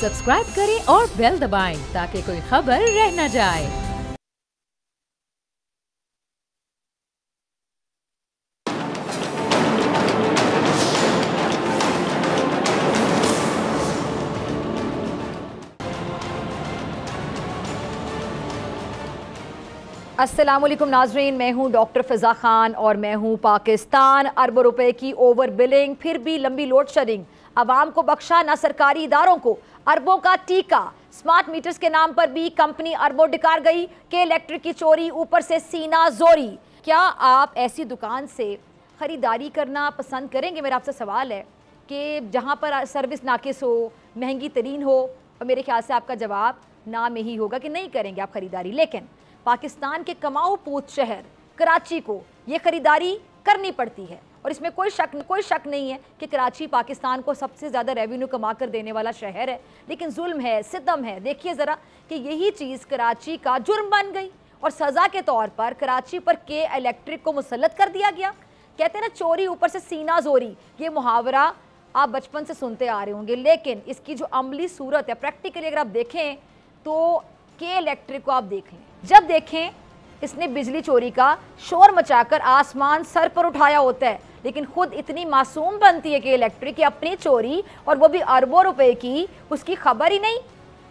Subscribe करें और bell दबाएं ताकि कोई खबर रह न जाए। अस्सलामुअलैकुम नाजरीन, मैं हूं डॉक्टर फ़िज़ा खान और मैं हूं पाकिस्तान। अरबों रुपए की ओवर बिलिंग, फिर भी लंबी लोड शेडिंग, आवाम को बख्शा ना सरकारी इदारों को, अरबों का टीका। स्मार्ट मीटर्स के नाम पर भी कंपनी अरबों डिकार गई के इलेक्ट्रिक की चोरी, ऊपर से सीना जोरी। क्या आप ऐसी दुकान से ख़रीदारी करना पसंद करेंगे? मेरा आपसे सवाल है कि जहाँ पर सर्विस नाकिस हो, महंगी तरीन हो, और मेरे ख्याल से आपका जवाब ना में ही होगा कि नहीं करेंगे आप ख़रीदारी। लेकिन पाकिस्तान के कमाऊ पूत शहर कराची को ये ख़रीदारी करनी पड़ती है और इसमें कोई शक नहीं है कि कराची पाकिस्तान को सबसे ज़्यादा रेवेन्यू कमा कर देने वाला शहर है। लेकिन जुल्म है, सितम है। देखिए ज़रा कि यही चीज़ कराची का जुर्म बन गई और सज़ा के तौर पर कराची पर के इलेक्ट्रिक को मुसल्लत कर दिया गया। कहते हैं ना, चोरी ऊपर से सीना जोरी। ये मुहावरा आप बचपन से सुनते आ रहे होंगे, लेकिन इसकी जो अमली सूरत है, प्रैक्टिकली अगर आप देखें तो के इलेक्ट्रिक को आप देखें, जब देखें इसने बिजली चोरी का शोर मचाकर आसमान सर पर उठाया होता है, लेकिन खुद इतनी मासूम बनती है कि इलेक्ट्रिक की अपनी चोरी, और वो भी अरबों रुपए की, उसकी खबर ही नहीं।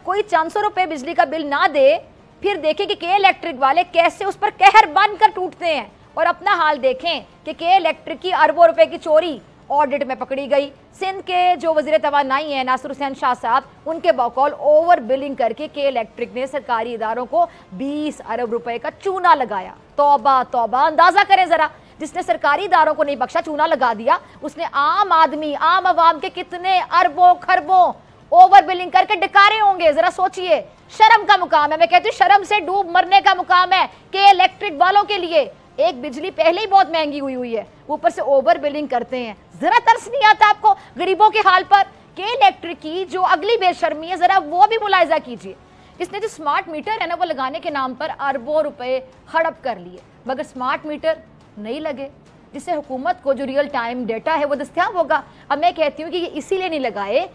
कोई 400 रुपए बिजली का बिल ना दे, फिर देखें कि के इलेक्ट्रिक वाले कैसे उस पर कहर बनकर टूटते हैं। और अपना हाल देखें कि के इलेक्ट्रिक की अरबों रुपए की चोरी ऑडिट में पकड़ी गई। सिंध के जो वज़ीर तवानाई हैं नासिर हुसैन शाह साहब, उनके बकौल ओवर बिलिंग करके के इलेक्ट्रिक ने सरकारी इदारों को 20 अरब रुपए का चूना लगाया। तौबा तौबा, अंदाजा करें जरा, जिसने सरकारी इदारों को नहीं बख्शा, चूना लगा दिया, उसने आम आदमी, आम आवाम के कितने अरबों खरबों ओवर बिलिंग करके डिकारे होंगे। जरा सोचिए, शर्म का मुकाम है। मैं कहती हूँ शर्म से डूब मरने का मुकाम है के इलेक्ट्रिक वालों के लिए। एक बिजली पहले ही बहुत महंगी हुई है, ऊपर से ओवर बिलिंग करते हैं। जरा तरस नहीं आता आपको गरीबों के हाल पर? के इलेक्ट्रिक की जो अगली बेशर्मी है, जरा वो भी मुलाहिजा कीजिए। इसने जो स्मार्ट मीटर है ना, वो लगाने के नाम पर अरबों रुपए हड़प कर लिए, मगर स्मार्ट मीटर नहीं लगे, जिससे हुकूमत को जो रियल टाइम डेटा है वो दस्तयाब होगा। अब मैं कहती हूँ कि ये इसीलिए नहीं लगाए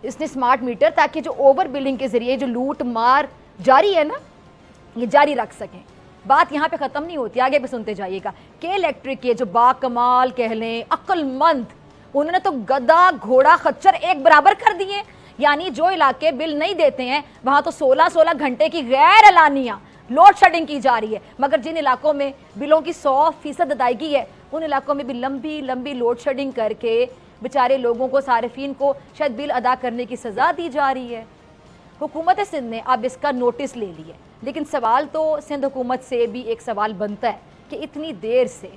इसने स्मार्ट मीटर, ताकि जो ओवर बिलिंग के जरिए जो लूट मार जारी है ना, ये जारी रख सकें। बात यहाँ पे ख़त्म नहीं होती, आगे भी सुनते जाइएगा। के इलेक्ट्रिक के जो बाकमाल कह लें, अक्लमंद, उन्होंने तो गधा घोड़ा खच्चर एक बराबर कर दिए। यानी जो इलाके बिल नहीं देते हैं वहाँ तो 16-16 घंटे की गैर एलानिया लोड शेडिंग की जा रही है, मगर जिन इलाकों में बिलों की 100% अदायगी है, उन इलाकों में भी लंबी लंबी लोड शेडिंग करके बेचारे लोगों को, सारिफीन को शायद बिल अदा करने की सज़ा दी जा रही है। हुकूमत सिंध ने अब इसका नोटिस ले लिया, लेकिन सवाल तो सिंध हुकूमत से भी एक सवाल बनता है कि इतनी देर से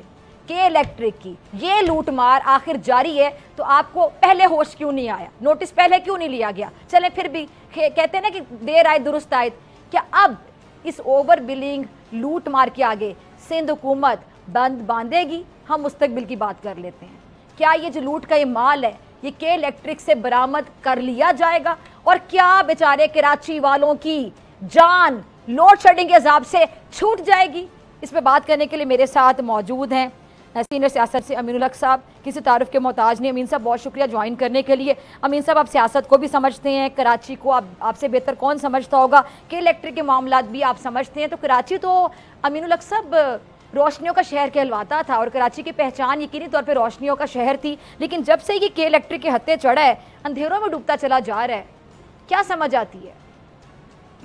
के इलेक्ट्रिक की ये लूट मार आखिर जारी है, तो आपको पहले होश क्यों नहीं आया? नोटिस पहले क्यों नहीं लिया गया? चलें, फिर भी कहते हैं ना कि देर आए दुरुस्त आए। क्या अब इस ओवर बिलिंग लूट मार के आगे सिंध हुकूमत बंद बांधेगी? हम मुस्तकबिल की बात कर लेते हैं। क्या ये जो लूट का ये माल है, ये के इलेक्ट्रिक से बरामद कर लिया जाएगा? और क्या बेचारे कराची वालों की जान लोड शेडिंग के हिसाब से छूट जाएगी? इस पर बात करने के लिए मेरे साथ मौजूद हैं सीनियर सियासत से अमीनुल हक साहब। किसी तारुफ के मोहताज नहीं। अमीन साहब, बहुत शुक्रिया ज्वाइन करने के लिए। अमीन साहब, आप सियासत को भी समझते हैं, कराची को आपसे बेहतर कौन समझता होगा, कि इलेक्ट्रिक के मामलात भी आप समझते हैं। तो कराची तो अमीनुल हक साहब रोशनियों का शहर कहलवाता था और कराची की पहचान यकीनी तौर पर रोशनियों का शहर थी, लेकिन जब से ये के इलेक्ट्रिक के हत्थे चढ़ा है, अंधेरों में डूबता चला जा रहा है। क्या समझ आती है?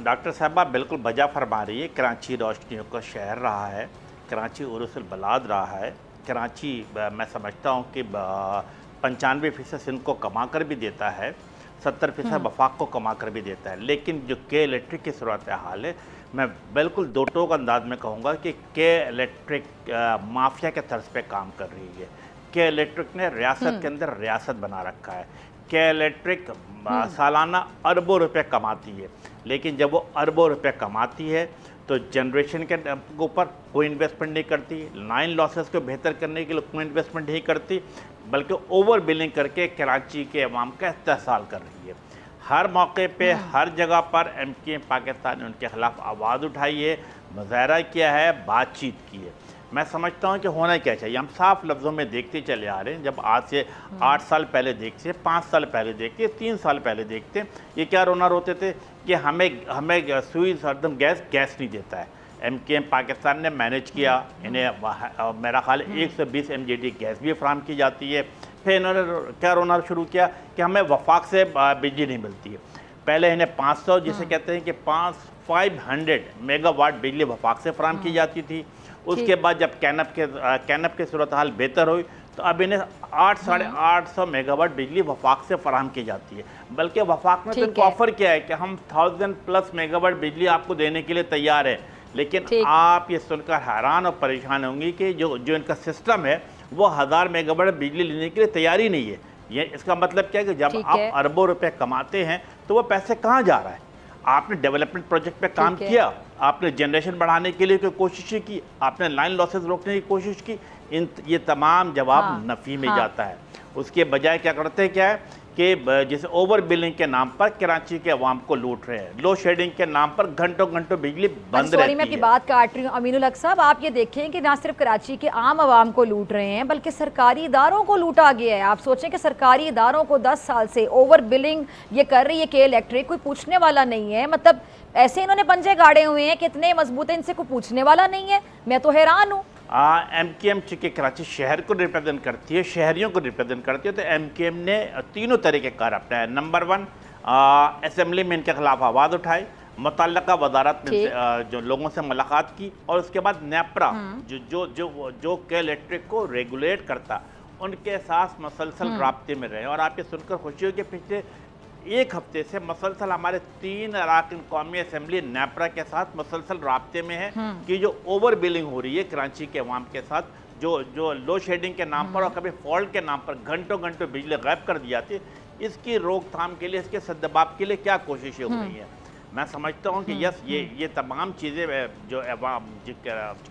डॉक्टर साहबा बिल्कुल बजा फरमा रही है। कराची रोशनियों का शहर रहा है, कराची उरुसुल बलाद रहा है। कराची मैं समझता हूँ कि 95% सिंध को कमा कर भी देता है, 70% वफाक को कमा कर भी देता है। लेकिन जो के इलेक्ट्रिक की सूरत हाल है, मैं बिल्कुल दो टोक अंदाज में कहूँगा कि के इलेक्ट्रिक माफिया के तर्ज पे काम कर रही है। के इलेक्ट्रिक ने रियासत के अंदर रियासत बना रखा है। के इलेक्ट्रिक सालाना अरबों रुपए कमाती है, लेकिन जब वो अरबों रुपए कमाती है तो जनरेशन के ऊपर कोई इन्वेस्टमेंट नहीं करती, लाइन लॉसेस को बेहतर करने के लिए कोई इन्वेस्टमेंट नहीं करती, बल्कि ओवर बिलिंग करके कराची के अवाम का इस्तेहसाल कर रही है। हर मौके पे हर जगह पर MKM पाकिस्तान ने उनके खिलाफ आवाज़ उठाई है, मुजाहरा किया है, बातचीत की है। मैं समझता हूँ कि होना क्या चाहिए। हम साफ लफ्ज़ों में देखते चले आ रहे हैं, जब आज से 8 साल पहले देखते, 5 साल पहले देखते, 3 साल पहले देखते, ये क्या रोना रोते थे कि हमें सुई सरदम गैस नहीं देता है। MKM पाकिस्तान ने मैनेज किया, इन्हें मेरा ख्याल 120 MGD गैस भी फ्राहम की जाती है। फिर इन्होंने क्या रोना शुरू किया कि हमें वफाक से बिजली नहीं मिलती है। पहले इन्हें 500 जिसे कहते हैं कि 500 मेगावाट बिजली वफाक से फ्राहम की जाती थी। उसके बाद जब कैनप के सूरत हाल बेहतर हुई तो अब इन्हें 800-850 मेगावाट बिजली वफाक से फराहम की जाती है। बल्कि वफाक ने तो इनको ऑफर किया है कि हम 1000+ मेगावाट बिजली आपको देने के लिए तैयार है। लेकिन आप ये सुनकर हैरान और परेशान होंगी कि जो इनका सिस्टम है वो 1000 मेगावाट बिजली लेने के लिए तैयार ही नहीं है। ये इसका मतलब क्या है कि जब आप अरबों रुपए कमाते हैं तो वो पैसे कहाँ जा रहा है? आपने डेवलपमेंट प्रोजेक्ट पे काम किया, आपने जनरेशन बढ़ाने के लिए कोई कोशिशें की, आपने लाइन लॉसेस रोकने की कोशिश की, ये तमाम जवाब नफ़ी में जाता है। उसके बजाय क्या करते हैं, क्या है कि जैसे ओवर बिलिंग के नाम पर कराची के अवाम को लूट रहे हैं, लो शेडिंग के नाम पर घंटों घंटों बिजली बंद रहती है। मैं आपकी बात काट रही हूँ अमीनुल हक साहब, आप ये देखें कि ना सिर्फ कराची के आम आवाम को लूट रहे हैं बल्कि सरकारी इदारों को लूटा गया है। आप सोचें कि सरकारी इदारों को 10 साल से ओवर बिलिंग ये कर रही है के इलेक्ट्रिक, कोई पूछने वाला नहीं है। मतलब ऐसे इन्होंने पंजे गाड़े हुए हैं, कितने मजबूत है, इनसे कोई पूछने वाला नहीं है। मैं तो हैरान हूँ। MKM चूँकि कराची शहर को रिप्रेजेंट करती है, शहरियों को रिप्रेजेंट करती है, तो MKM ने तीनों तरीके कार अपनाया। नंबर 1, असेंबली में इनके खिलाफ आवाज़ उठाई, मुतल्लका वजारत में जो लोगों से मुलाकात की, और उसके बाद नेपरा जो के इलेक्ट्रिक को रेगुलेट करता उनके साथ मसलसल राब्ते में रहे। और आप ये सुनकर खुशी हो कि पिछले 1 हफ्ते से मसलसल हमारे 3 अराकीन कौमी असेंबली नेपरा के साथ मसलसल राब्ते में है कि जो ओवर बिलिंग हो रही है कराची के अवाम के साथ, जो लो शेडिंग के नाम पर और कभी फॉल्ट के नाम पर घंटों घंटों बिजली गायब कर दी जाती है, इसकी रोकथाम के लिए, इसके सद्दबाब के लिए क्या कोशिशें हो रही हैं। मैं समझता हूँ कि यस ये तमाम चीज़ें जो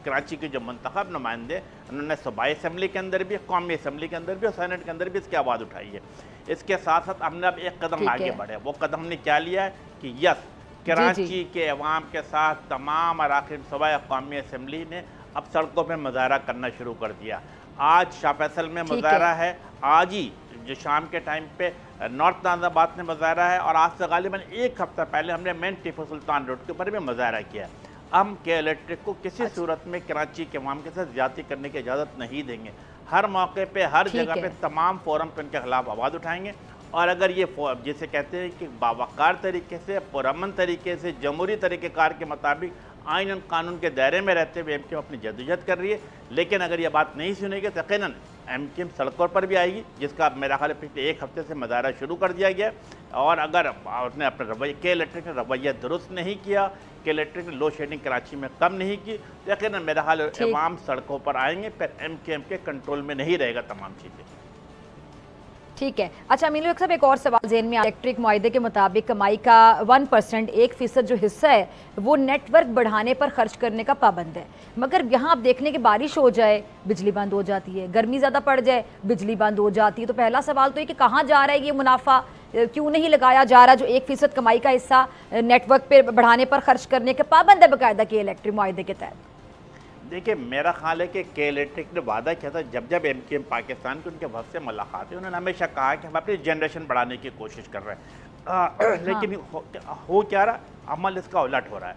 कराची के जो मुंतखब नुमाइंदे, उन्होंने सूबाई असम्बली के अंदर भी, कौमी असम्बली के अंदर भी और सेनेट के अंदर भी इसकी आवाज़ उठाई है। इसके साथ साथ हमने अब एक कदम आगे बढ़े। वो कदम हमने क्या लिया है कि यस, कराची के अवाम के साथ तमाम अराकीन सूबाई कौमी असम्बली ने अब सड़कों पर मुजाहरा करना शुरू कर दिया। आज शाह फैसल में मुजाहरा है, आज ही जो शाम के टाइम पे नॉर्थ नाज़ाबाद में मुजाहरा है, और आज से गालिबन 1 हफ्ता पहले हमने मेन टीपू सुल्तान रोड के ऊपर भी मुजाहरा किया। हम के इलेक्ट्रिक को किसी सूरत में कराची के अवाम के साथ ज्यादती करने की इजाज़त नहीं देंगे। हर मौके पे, हर जगह पे, तमाम फोरम पे उनके खिलाफ आवाज़ उठाएंगे। और अगर ये जैसे कहते हैं कि बावकार तरीके से, पुरअमन तरीके से, जमहूरी तरीक़ेकार के मुताबिक आइन और कानून के दायरे में रहते हुए MKM अपनी जद्दोजहद कर रही है। लेकिन अगर ये बात नहीं सुनेगी तो यकीनन MKM सड़कों पर भी आएगी, जिसका मेरा ख्याल पिछले 1 हफ्ते से मुजाहरा शुरू कर दिया गया। और अगर उसने अपने रवैये, के इलेक्ट्रिक ने रवैया दुरुस्त नहीं किया, के इलेक्ट्रिक ने लो शेडिंग कराची में कम नहीं की, तो यकीनन मेरा ख्याल अवाम सड़कों पर आएंगे। फिर MKM के कंट्रोल में नहीं रहेगा तमाम चीज़ें। ठीक है। अच्छा अमीनुल हक साहब, एक और सवाल ज़हन में, इलेक्ट्रिक मुआहदे के मुताबिक कमाई का 1%, 1% जो हिस्सा है वो नेटवर्क बढ़ाने पर खर्च करने का पाबंद है। मगर यहाँ आप देख लें कि बारिश हो जाए बिजली बंद हो जाती है, गर्मी ज़्यादा पड़ जाए बिजली बंद हो जाती है। तो पहला सवाल तो ये कि कहाँ जा रहा है ये मुनाफा, क्यों नहीं लगाया जा रहा? जो 1% कमाई का हिस्सा नेटवर्क पे बढ़ाने पर खर्च करने के पाबंद है बाकायदा के इलेक्ट्रिक मुआहदे के तहत। देखिए, मेरा ख्याल है कि के इलेक्ट्रिक ने वादा किया था, जब MKM पाकिस्तान की उनके वक्त से मुलाकात है, उन्होंने हमेशा कहा कि हम अपनी जनरेशन बढ़ाने की कोशिश कर रहे हैं। लेकिन हो क्या रहा, अमल इसका उलट हो रहा है।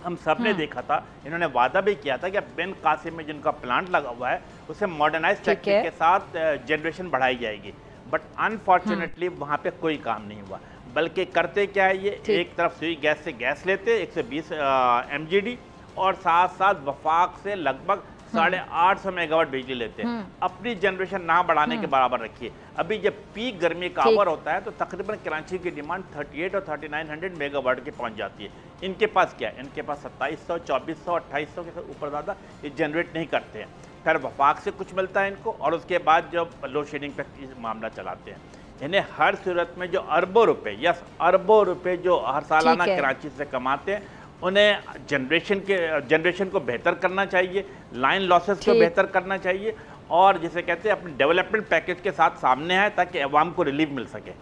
हम सब ने देखा था, इन्होंने वादा भी किया था कि बिन कासिम में जिनका प्लांट लगा हुआ है उसे मॉडर्नाइज टेक्निक के साथ जनरेशन बढ़ाई जाएगी। बट अनफॉर्चुनेटली वहाँ पे कोई काम नहीं हुआ। बल्कि करते क्या है, ये एक तरफ सुई गैस से गैस लेते 120 MGD, और साथ साथ वफाक से लगभग 850 मेगावाट बिजली लेते हैं। अपनी जनरेशन ना बढ़ाने के बराबर रखिए। अभी जब पीक गर्मी का आवर होता है तो तकरीबन कराची की डिमांड 38 और 3900 मेगावाट की पहुंच जाती है। इनके पास क्या है, इनके पास 2700, 2400, 2800 के ऊपर ज़्यादा ये जनरेट नहीं करते हैं। फिर वफाक से कुछ मिलता है इनको, और उसके बाद जब लोड शेडिंग पर मामला चलाते हैं। इन्हें हर सूरत में जो अरबों रुपये, यस अरबों रुपये जो हर सालाना कराची से कमाते हैं, उन्हें जनरेशन को बेहतर करना चाहिए, लाइन लॉसेस को बेहतर करना चाहिए, और जिसे कहते हैं अपने डेवलपमेंट पैकेज के साथ सामने आए ताकि अवाम को रिलीफ मिल सके।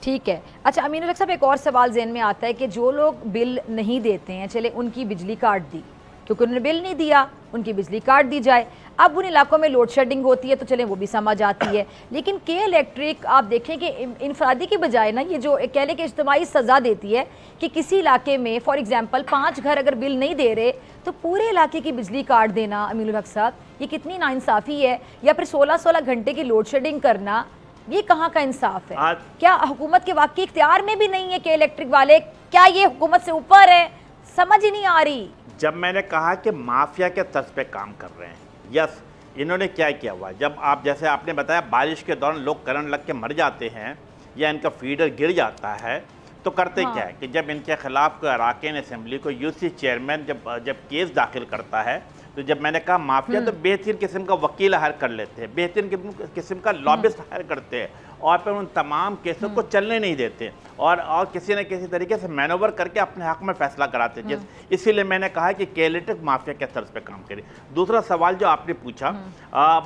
ठीक है। अच्छा अमीनुल हक साहब, एक और सवाल ज़हन में आता है कि जो लोग बिल नहीं देते हैं, चले उनकी बिजली काट दी, क्योंकि उन्होंने बिल नहीं दिया, उनकी बिजली काट दी जाए। अब उन इलाकों में लोड शेडिंग होती है तो चलें वो भी समझ आती है, लेकिन के इलेक्ट्रिक आप देखें कि इनफरादी की बजाय ना ये जो कह लें कि इज्तिमाई सज़ा देती है कि किसी इलाके में फॉर एग्जांपल 5 घर अगर बिल नहीं दे रहे तो पूरे इलाके की बिजली काट देना। अमीनुल हक साहब, ये कितनी नाइंसाफ़ी है। या फिर 16-16 घंटे की लोड शेडिंग करना, ये कहाँ का इंसाफ है? क्या हुकूमत के वाकई इख्तियार में भी नहीं है कि इलेक्ट्रिक वाले, क्या ये हुकूमत से ऊपर है? समझ ही नहीं आ रही। जब मैंने कहा कि माफिया के तर्ज पे काम कर रहे हैं, यस, इन्होंने क्या किया हुआ है, जब आप जैसे आपने बताया बारिश के दौरान लोग करंट लग के मर जाते हैं या इनका फीडर गिर जाता है, तो करते क्या है कि जब इनके खिलाफ अराकीन असेंबली को यूसी चेयरमैन जब केस दाखिल करता है, तो जब मैंने कहा माफिया तो बेहतरीन किस्म का वकील हायर कर लेते हैं, बेहतरीन किस्म का लॉबिस्ट हायर करते हैं और फिर उन तमाम केसों को चलने नहीं देते और किसी न किसी तरीके से मैनोवर करके अपने हक में फैसला कराते हैं। इसीलिए मैंने कहा कि के इलेक्ट्रिक माफिया के तर्ज पे काम करे। दूसरा सवाल जो आपने पूछा,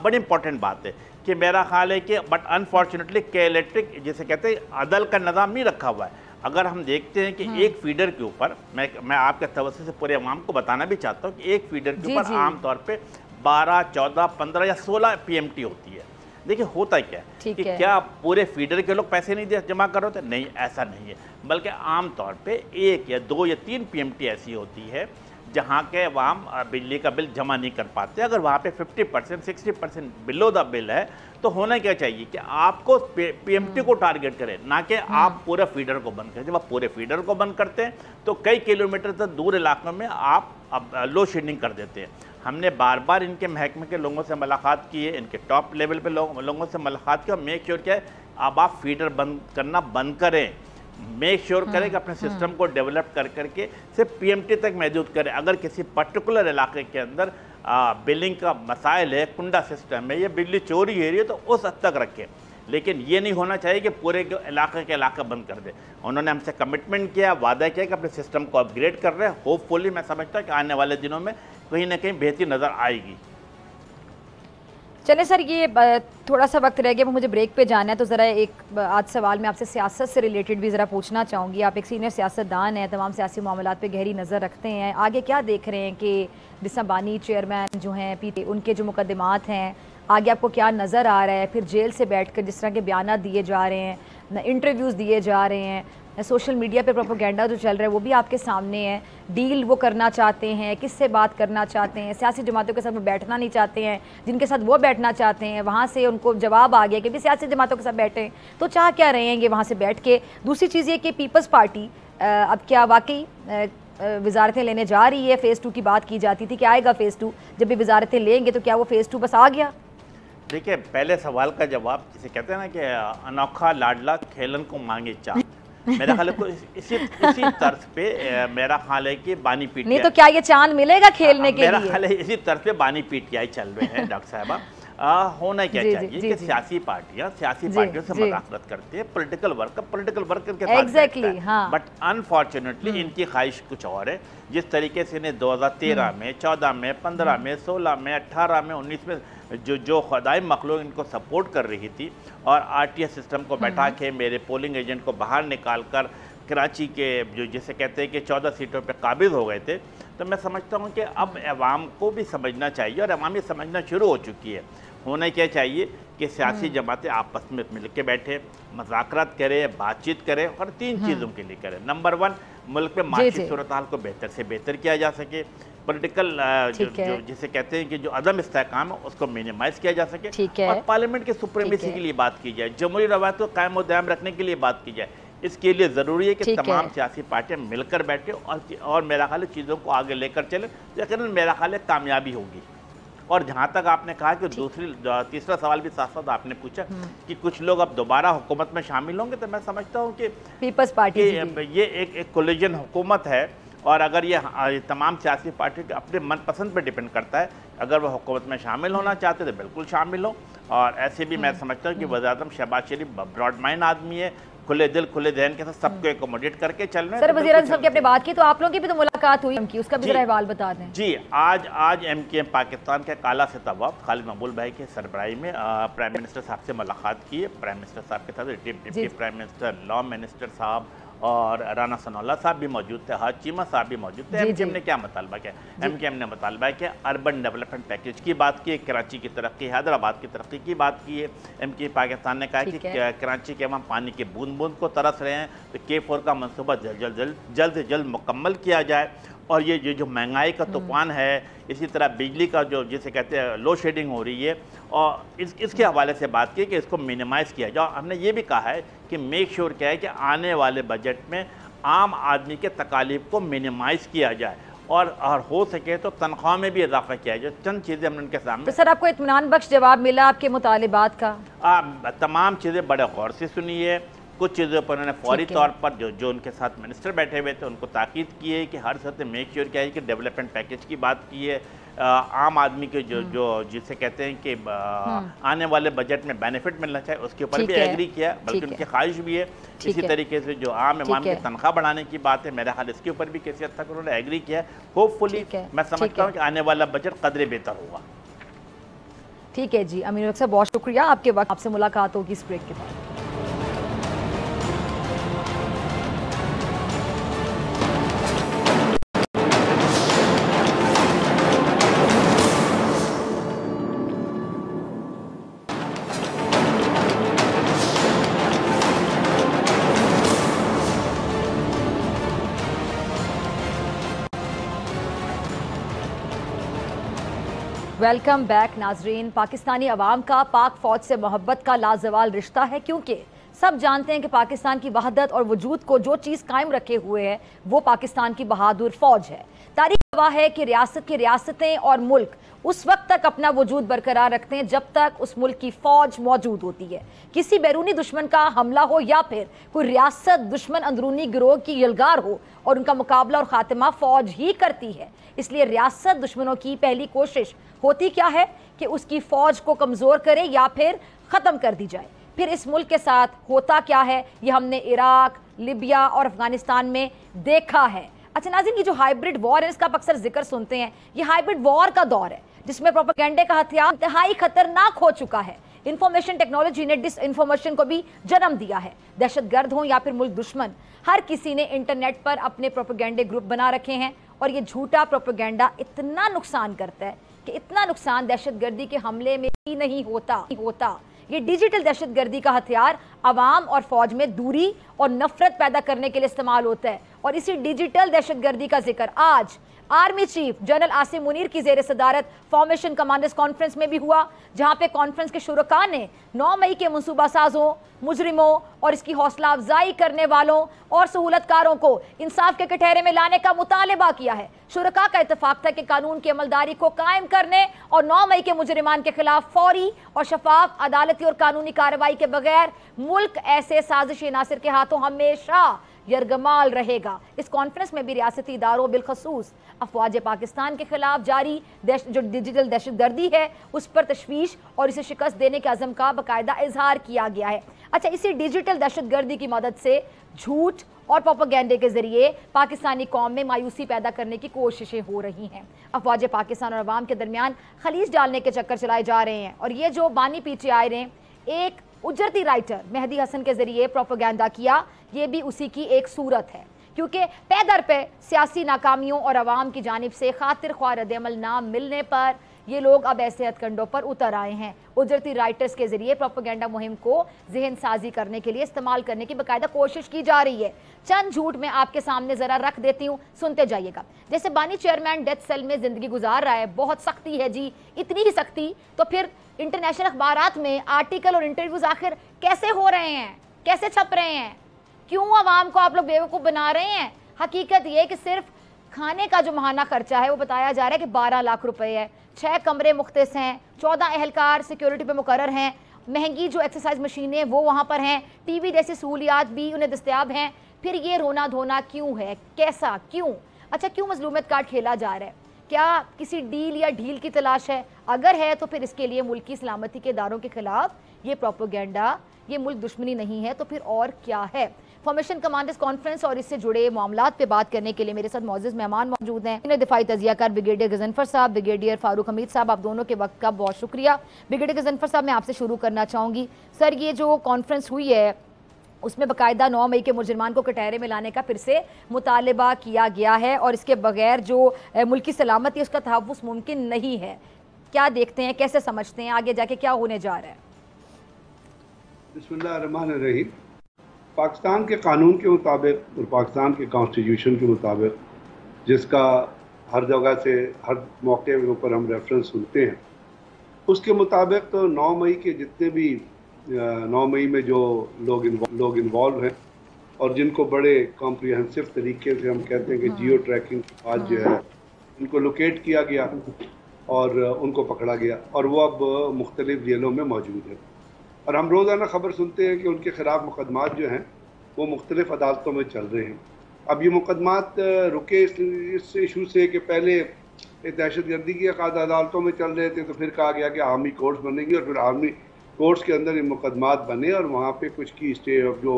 बड़ी इंपॉर्टेंट बात है कि मेरा ख्याल है कि बट अनफॉर्चुनेटली के इलेक्ट्रिक जिसे कहते हैं अदल का निज़ाम नहीं रखा हुआ है। अगर हम देखते हैं कि एक फीडर के ऊपर, मैं आपके तवज्जो से पूरे अवाम को बताना भी चाहता हूँ कि एक फीडर के ऊपर आमतौर पे 12, 14, 15 या 16 PMT होती है। देखिए होता क्या है कि क्या पूरे फीडर के लोग पैसे नहीं जमा कर रहे होते? नहीं, ऐसा नहीं है, बल्कि आमतौर पे 1 या 2 या 3 PMT ऐसी होती है जहाँ के अवाम बिजली का बिल जमा नहीं कर पाते। अगर वहाँ पे 50%, 60% बिलो द बिल है तो होना क्या चाहिए कि आपको PMT को टारगेट करें, ना कि आप पूरा फीडर को बंद करें। जब आप पूरे फीडर को बंद करते हैं तो कई किलोमीटर तक दूर इलाकों में आप लो शेडिंग कर देते हैं। हमने बार बार इनके महकमे के लोगों से मुलाकात की है, इनके टॉप लेवल पे लोगों से मुलाकात की और मेक श्योर किया है अब आप फीडर बंद करना बंद करें। मेक श्योर करें कि अपने सिस्टम को डेवलप करके सिर्फ PMT तक महदूद करें। अगर किसी पर्टिकुलर इलाके के अंदर बिलिंग का मसाइल है, कुंडा सिस्टम है या बिजली चोरी हो रही है तो उस हद तक रखें, लेकिन ये नहीं होना चाहिए कि पूरे इलाके के इलाका बंद कर दे। उन्होंने हमसे कमिटमेंट किया, वादा किया कि अपने सिस्टम को अपग्रेड कर रहे हैं। होपफुली मैं समझता हूँ कि आने वाले दिनों में कहीं ना कहीं बेहतरी नज़र आएगी। चले सर, ये थोड़ा सा वक्त रह गया, मुझे ब्रेक पे जाना है, तो ज़रा एक आज सवाल मैं आपसे सियासत से रिलेटेड भी ज़रा पूछना चाहूँगी। आप एक सीनियर सियासतदान हैं, तमाम सियासी मामलात पे गहरी नज़र रखते हैं। आगे क्या देख रहे हैं कि जिस बानी चेयरमैन जो हैं पीटी, उनके जो मुकदमात हैं, आगे आपको क्या नज़र आ रहा है? फिर जेल से बैठ कर जिस तरह के बयान दिए जा रहे हैं, इंटरव्यूज़ दिए जा रहे हैं, सोशल मीडिया पे प्रोपेगेंडा जो चल रहा है वो भी आपके सामने है। डील वो करना चाहते हैं, किससे बात करना चाहते हैं? सियासी जमातों के साथ वो बैठना नहीं चाहते हैं, जिनके साथ वो बैठना चाहते हैं वहाँ से उनको जवाब आ गया कि भी सियासी जमातों के साथ बैठें। तो चाह क्या रहेंगे वहाँ से बैठ के? दूसरी चीज़ ये कि पीपल्स पार्टी अब क्या वाकई वजारतें लेने जा रही है? फ़ेज़ 2 की बात की जाती थी कि आएगा फ़ेज़ 2, जब भी वजारतें लेंगे तो क्या वो फ़ेज़ 2 बस आ गया? देखिए, पहले सवाल का जवाब जिसे कहते हैं ना कि अनोखा लाडला खेलन को मांगे चाह, मेरा ख्याल है इसी तर्ज पे मेरा ख्याल है कि बानी PTI नहीं तो क्या ये चांद मिलेगा खेलने के लिए? मेरा ख्याल है इसी तर्ज पे बानी PTI चल रहे हैं डॉक्टर साहबा। होना क्या चाहिए कि सियासी पार्टियां सियासी पार्टियों से मुदाखलत करती है, पॉलिटिकल वर्कर के साथ एग्जैक्टली, हाँ। बट अनफॉर्चुनेटली इनकी ख्वाहिश कुछ और है। जिस तरीके से इन्हें 2013 में, 14 में, 15 में, 16 में, 18 में, 19 में जो खुदाई मखलूक इनको सपोर्ट कर रही थी और RTS सिस्टम को बैठा के मेरे पोलिंग एजेंट को बाहर निकाल कर कराची के जो जिसे कहते हैं कि 14 सीटों पे काबिज हो गए थे, तो मैं समझता हूँ कि अब अवाम को भी समझना चाहिए और अवाम ये समझना शुरू हो चुकी है। होना क्या चाहिए कि सियासी जमातें आपस में मिल के बैठे, मज़ाकरात करें, बातचीत करें और 3 चीज़ों के लिए करें। नंबर 1, मुल्क में माशी सूरत हाल को बेहतर से बेहतर किया जा सके। पॉलिटिकल जो जिसे कहते हैं कि जो अदम इस्तेहकाम है उसको मिनिमाइज किया जा सके और पार्लियामेंट की सुप्रीमेसी के लिए बात की जाए, जमहूरी रवायत को कायम और दायम रखने के लिए बात की जाए। इसके लिए ज़रूरी है कि तमाम सियासी पार्टियां मिलकर बैठे और मेरा ख्याल है चीज़ों को आगे लेकर चले, लेकिन मेरा ख्याल है कामयाबी होगी। और जहाँ तक आपने कहा कि तीसरा सवाल भी साथ साथ आपने पूछा कि कुछ लोग अब दोबारा हुकूमत में शामिल होंगे, तो मैं समझता हूँ कि पीपल्स पार्टी ये एक कोलिजन हुकूमत है और अगर ये तमाम सियासी पार्टी के अपने मनपसंद पर डिपेंड करता है। अगर वह हुकूमत में शामिल होना चाहते तो बिल्कुल शामिल हो। और ऐसे भी मैं समझता हूँ कि वज़ीर-ए-आज़म शहबाज शरीफ ब्रॉड माइंड आदमी है, खुले दिल खुले जहन के साथ सबको एकोमोडेट करके चल रहे हैं। सर, वज़ीर-ए-आज़म साहब की आपने बात की तो आप लोगों की भी तो मुलाकात हुई उनकी, उसका भी जरा अहवाल बता दें। जी, आज MKM पाकिस्तान के काला सतह वफ़द खालिद मकबूल भाई के सरबराही में प्राइम मिनिस्टर साहब से मुलाकात की है। प्राइम मिनिस्टर साहब के साथ deputy prime minister, law minister साहब और राना सनौल्ला साहब भी मौजूद थे, हाज चीमा साहब भी मौजूद थे। एमकेएम ने क्या मुतालबा किया? एमकेएम ने मुतालबा किया अर्बन डेवलपमेंट पैकेज की बात की, कराची की तरक्की, हैदराबाद की तरक्की की बात की है। एमकेएम पाकिस्तान ने कहा कि कराची के वहाँ पानी के बूंद बूंद को तरस रहे हैं, तो K4 का मनसूबा जल्द से जल्द मुकम्मल किया जाए। और ये जो महंगाई का तूफान है, इसी तरह बिजली का जो जिसे कहते हैं लो शेडिंग हो रही है, और इसके हवाले से बात की कि इसको मिनिमाइज़ किया जाए। हमने ये भी कहा है कि मेक श्योर क्या है कि आने वाले बजट में आम आदमी के तकालीफ को मिनिमाइज़ किया जाए और हो सके तो तनख्वाह में भी इजाफा किया जाए। चंद चीज़ें हमने उनके सामने। तो सर आपको इत्मीनान बख्श जवाब मिला आपके मुतालिबात का? तमाम चीज़ें बड़े गौर से सुनी है। कुछ चीज़ों पर उन्होंने फौरी तौर पर जो उनके साथ मिनिस्टर बैठे हुए थे उनको ताकीद की है कि हर सतह मेक श्योर किया है कि डेवलपमेंट पैकेज की बात की है, आम आदमी के जो जिसे कहते हैं कि आने वाले बजट में बेनिफिट मिलना चाहिए, उसके ऊपर भी एग्री किया, बल्कि उनकी ख्वाहिश भी है। इसी तरीके से जो आम इमाम की तनख्वाह बढ़ाने की बात है, मेरा ख्याल इसके ऊपर भी किसी हद तक उन्होंने एग्री किया। होपफुली मैं समझता हूँ कि आने वाला बजट कदरे बेहतर होगा। ठीक है जी, अमीर साहब बहुत शुक्रिया आपके वक्त। आपसे मुलाकात होगी इस ब्रेक के बाद। वेलकम बैक नाजरीन। पाकिस्तानी अवाम का पाक फौज से मोहब्बत का लाजवाल रिश्ता है, क्योंकि सब जानते हैं कि पाकिस्तान की वहदत और वजूद को जो चीज़ कायम रखे हुए है वो पाकिस्तान की बहादुर फौज है। तारीख गवाह है कि रियासत की रियासतें और मुल्क उस वक्त तक अपना वजूद बरकरार रखते हैं जब तक उस मुल्क की फौज मौजूद होती है। किसी बैरूनी दुश्मन का हमला हो या फिर कोई रियासत दुश्मन अंदरूनी गिरोह की यलगार हो और उनका मुकाबला और खात्मा फौज ही करती है। इसलिए रियासत दुश्मनों की पहली कोशिश होती क्या है कि उसकी फौज को कमज़ोर करे या फिर ख़त्म कर दी जाए। फिर इस मुल्क के साथ होता क्या है ये हमने इराक, लिबिया और अफगानिस्तान में देखा है। अच्छा नाज़रीन, ये जो हाइब्रिड वॉर है इसका आप अक्सर जिक्र सुनते हैं। ये हाइब्रिड वॉर का दौर है जिसमें प्रोपेगेंडे का हथियार इंतहाई खतरनाक हो चुका है। इंफॉर्मेशन टेक्नोलॉजी ने डिस इन्फॉर्मेशन को भी जन्म दिया है। दहशतगर्द हों या फिर मुल्क दुश्मन, हर किसी ने इंटरनेट पर अपने प्रोपेगेंडे ग्रुप बना रखे हैं और ये झूठा प्रोपेगेंडा इतना नुकसान करता है कि इतना नुकसान दहशतगर्दी के हमले में ही नहीं होता। ये डिजिटल दहशतगर्दी का हथियार अवाम और फौज में दूरी और नफरत पैदा करने के लिए इस्तेमाल होता है। और इसी डिजिटल दहशतगर्दी का जिक्र आज army chief general Asim Munir की ज़ेर सदारत फॉर्मेशन कमांडर्स कॉन्फ्रेंस में भी हुआ, जहां पे कॉन्फ्रेंस के शुरका ने 9 मई के मनसूबा साजों, मुजरिमों और इसकी हौसला अफजाई करने वालों और सहूलतकारों को इंसाफ के कटहरे में लाने का मुतालबा किया है। शुरका का इत्तेफाक था कि कानून की अमलदारी को कायम करने और 9 मई के मुजरिमान के खिलाफ फौरी और शफाफ अदालती और कानूनी कार्रवाई के बगैर मुल्क ऐसे साजिशी नासिर के हाथों हमेशा यरगमाल रहेगा। इस कॉन्फ्रेंस में भी रियासती इदारों बिलखसूस अफवाज पाकिस्तान के खिलाफ जारी जो डिजिटल दहशतगर्दी है उस पर तशवीश और इसे शिकस्त देने के अज़म का बाकायदा इजहार किया गया है। अच्छा, इसी डिजिटल दहशतगर्दी की मदद से झूठ और प्रोपेगेंडे के जरिए पाकिस्तानी कौम में मायूसी पैदा करने की कोशिशें हो रही हैं। अफवाज पाकिस्तान और अवाम के दरमियान खलीज डालने के चक्कर चलाए जा रहे हैं और ये जो बानी पीछे आए रहे, एक उजरती राइटर मेहदी हसन के जरिए प्रोपेगेंडा किया, ये भी उसी की एक सूरत है। क्योंकि पैदर पे सियासी नाकामियों और अवाम की जानिब से खातिर ख्वाह रद्द-ए-अमल ना मिलने पर ये लोग अब ऐसे हथकंडों पर उतर आए हैं। उजरती राइटर्स के जरिए प्रोपेगेंडा मुहिम को जहन साजी करने के लिए इस्तेमाल करने की बाकायदा कोशिश की जा रही है। चंद झूठ मैं आपके सामने जरा रख देती हूँ, सुनते जाइएगा। जैसे बानी चेयरमैन डेथ सेल में जिंदगी गुजार रहा है, बहुत सख्ती है जी, इतनी ही सख्ती तो फिर इंटरनेशनल अखबारात में आर्टिकल और इंटरव्यूज आखिर कैसे हो रहे हैं, कैसे छप रहे हैं? क्यों आवाम को आप लोग बेवकूफ़ बना रहे हैं? हकीकत ये कि सिर्फ खाने का जो माहाना खर्चा है वो बताया जा रहा है कि 12 लाख रुपए है। 6 कमरे मुख्तस हैं, 14 एहलकार सिक्योरिटी पे मुकर्रर हैं, महंगी जो एक्सरसाइज मशीनें वो वहाँ पर हैं, टीवी जैसी सहूलियात भी उन्हें दस्तयाब हैं। फिर ये रोना धोना क्यों है, कैसा, क्यों? अच्छा, क्यों मजलूमियत कार्ड खेला जा रहा है? क्या किसी डील या ढील की तलाश है? अगर है तो फिर इसके लिए मुल्क की सलामती के इदारों के खिलाफ ये प्रोपेगेंडा, ये मुल्क दुश्मनी नहीं है तो फिर और क्या है? फॉर्मेशन कमांडर्स कॉन्फ्रेंस और इससे जुड़े मामलात पे बात करने के लिए मेरे साथ मौजूद मेहमान मौजूद हैं। इन्हें दिफाई तजियाकार ब्रिगेडियर गजनफर साहब, ब्रिगेडियर फारूक हमीद साहब, आप दोनों के वक्त का बहुत शुक्रिया। ब्रिगेडियर गजनफर साहब, मैं आपसे शुरू करना चाहूँगी। सर, ये जो कॉन्फ्रेंस हुई है उसमें बाकायदा 9 मई के मुजरिमान को कटहरे में लाने का फिर से मुतालबा किया गया है और इसके बगैर जो मुल्की सलामती उसका तहफ़्फ़ुज़ मुमकिन नहीं है। क्या देखते हैं, कैसे समझते हैं आगे जाके क्या होने जा रहा है? बिस्मिल्लाहिर्रहमानिर्रहीम। पाकिस्तान के कानून के मुताबिक और पाकिस्तान के कॉन्स्टिट्यूशन के मुताबिक, जिसका हर जगह से हर मौके के ऊपर हम रेफरेंस सुनते हैं, उसके मुताबिक तो 9 मई के जितने भी 9 मई में जो लोग इन्वॉल्व हैं और जिनको बड़े कॉम्प्रिहेंसिव तरीके से हम कहते हैं कि जियो ट्रैकिंग के बाद जो है उनको लोकेट किया गया और उनको पकड़ा गया और वो अब मुख्तलिफ जेलों में मौजूद है। और हम रोज़ाना ख़बर सुनते हैं कि उनके ख़िलाफ़ मुकदमात जो हैं वो मुख्तलिफ अदालतों में चल रहे हैं। अब ये मुकदमात रुके इस इशू से कि पहले दहशतगर्दी की अदालतों में चल रहे थे, तो फिर कहा गया कि आर्मी कोर्ट्स बनेंगी और फिर आर्मी कोर्ट्स के अंदर ये मुकदमात बने और वहाँ पे कुछ की स्टे जो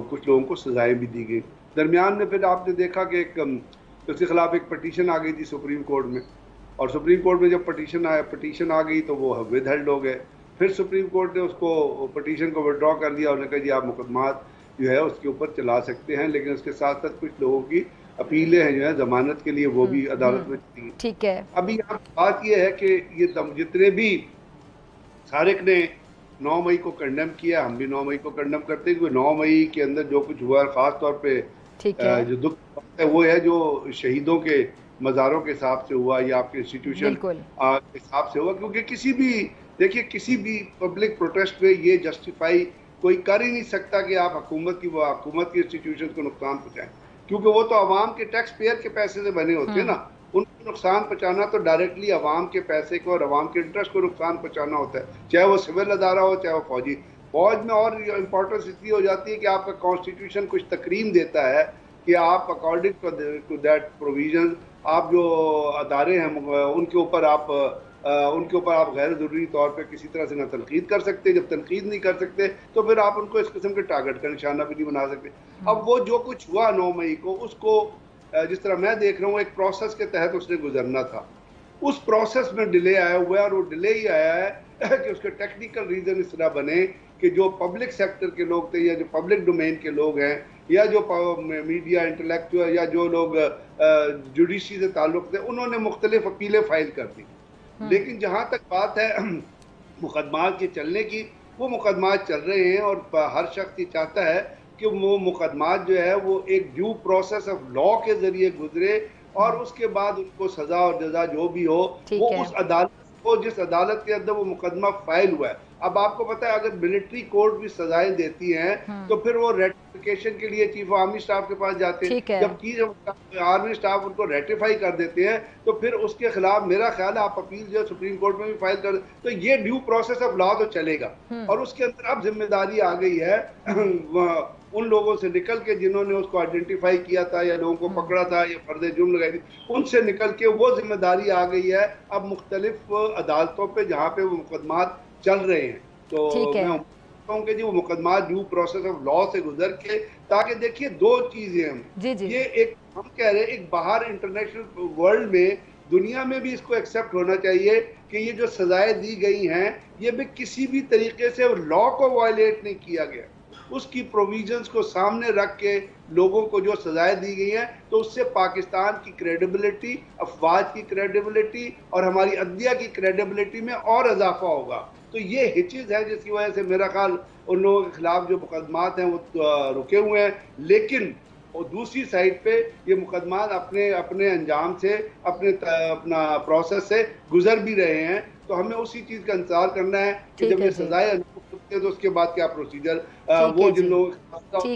कुछ लोगों को सजाएं भी दी गई। दरमियान में फिर आपने देखा कि उसके खिलाफ एक पटिशन आ गई थी सुप्रीम कोर्ट में, और सुप्रीम कोर्ट में जब पटिशन आ गई तो वो विद हेल्ड हो गए। फिर सुप्रीम कोर्ट ने उसको पटिशन को विड्रॉ कर दिया और उन्होंने कहा जी आप मुकदमात जो है उसके ऊपर चला सकते हैं, लेकिन उसके साथ साथ कुछ लोगों की अपीलें हैं जो है जमानत के लिए वो भी अदालत में चली। ठीक है, अभी यहाँ बात ये है कि ये जितने भी सारिक ने 9 मई को कंडेम किया, हम भी 9 मई को कंडेम करते हैं, क्योंकि 9 मई के अंदर जो कुछ हुआ ख़ास तौर पे जो दुख है वो है जो शहीदों के मज़ारों के हिसाब से हुआ या आपके इंस्टीट्यूशन के हिसाब से हुआ। क्योंकि किसी भी पब्लिक प्रोटेस्ट में ये जस्टिफाई कोई कर ही नहीं सकता कि आप हुकूमत की इंस्टीट्यूशन को नुकसान पहुँचाएं, क्योंकि वो तो अवाम के टैक्स पेयर के पैसे से बने होते हैं ना। उनको नुकसान पहुँचाना तो डायरेक्टली अवाम के पैसे को और अवाम के इंटरेस्ट को नुकसान पहुँचाना होता है, चाहे वो सिविल अदारा हो चाहे वो फौजी। फौज में और इम्पोर्टेंस इसलिए हो जाती है कि आपका कॉन्स्टिट्यूशन कुछ तकरीम देता है कि आप अकॉर्डिंग टू दैट प्रोविजन आप जो अदारे हैं उनके ऊपर आप गैर ज़रूरी तौर पे किसी तरह से ना तनकीद कर सकते। जब तनकीद नहीं कर सकते तो फिर आप उनको इस किस्म के टारगेट का निशाना भी नहीं बना सकते। अब वो जो कुछ हुआ 9 मई को, उसको जिस तरह मैं देख रहा हूँ एक प्रोसेस के तहत उसने गुजरना था। उस प्रोसेस में डिले आया हुआ है और वो डिले ही आया है कि उसके टेक्निकल रीज़न इस तरह बने कि जो पब्लिक सेक्टर के लोग थे या जो पब्लिक डोमेन के लोग हैं या जो मीडिया इंटेलेक्चुअल या जो लोग जुडिशरी से ताल्लुक़ थे, उन्होंने मुख्तलिफ अपीलें फाइल कर दी। लेकिन जहाँ तक बात है मुकदमात के चलने की, वो मुकदमात चल रहे हैं और हर शख्स ये चाहता है कि वो मुकदमात जो है वो एक ड्यू प्रोसेस ऑफ लॉ के ज़रिए गुजरे और उसके बाद उनको सज़ा और जजा जो भी हो वो उस अदालत को, जिस अदालत के अंदर वो मुकदमा फाइल हुआ है। अब आपको पता है अगर मिलिट्री कोर्ट भी सजाएं देती हैं तो फिर वो रेटिफिकेशन के लिए चीफ ऑफ आर्मी स्टाफ के पास जाते हैं। जब आर्मी स्टाफ उनको रेटिफाई कर देते हैं तो फिर उसके खिलाफ मेरा ख्याल है आप अपील जो सुप्रीम कोर्ट में भी फाइल कर, तो ये ड्यू प्रोसेस ऑफ लॉ तो चलेगा। और उसके अंदर अब जिम्मेदारी आ गई है उन लोगों से निकल के जिन्होंने उसको आइडेंटिफाई किया था या लोगों को पकड़ा था या फर्द जुर्म लगाई थी, उनसे निकल के वो जिम्मेदारी आ गई है अब मुख्तलिफ अदालतों पे जहाँ पे वो मुकदमात चल रहे हैं। तो मैं कहूँ कि जी वो मुकदमात ड्यू प्रोसेस ऑफ लॉ से गुजर के, ताकि देखिए दो चीजें हम ये एक हम कह रहे हैं एक बाहर इंटरनेशनल वर्ल्ड में दुनिया में भी इसको एक्सेप्ट होना चाहिए कि ये जो सजाएं दी गई हैं ये भी किसी भी तरीके से लॉ को वायलेट नहीं किया गया। उसकी प्रोविजंस को सामने रख के लोगों को जो सजाएं दी गई हैं तो उससे पाकिस्तान की क्रेडिबिलिटी, अफवाज की क्रेडिबिलिटी और हमारी अदलिया की क्रेडिबिलिटी में और इजाफा होगा। तो ये हिचेज है जिसकी वजह से मेरा ख्याल उन लोगों के खिलाफ जो मुकदमात हैं वो रुके हुए हैं। लेकिन और दूसरी साइड पे ये मुकदमात अपने अंजाम से अपना प्रोसेस से गुजर भी रहे हैं। तो हमें उसी चीज़ का इंतजार करना है कि जब ये सजाएं तो उसके बाद क्या प्रोसीजर वो जिन लोगों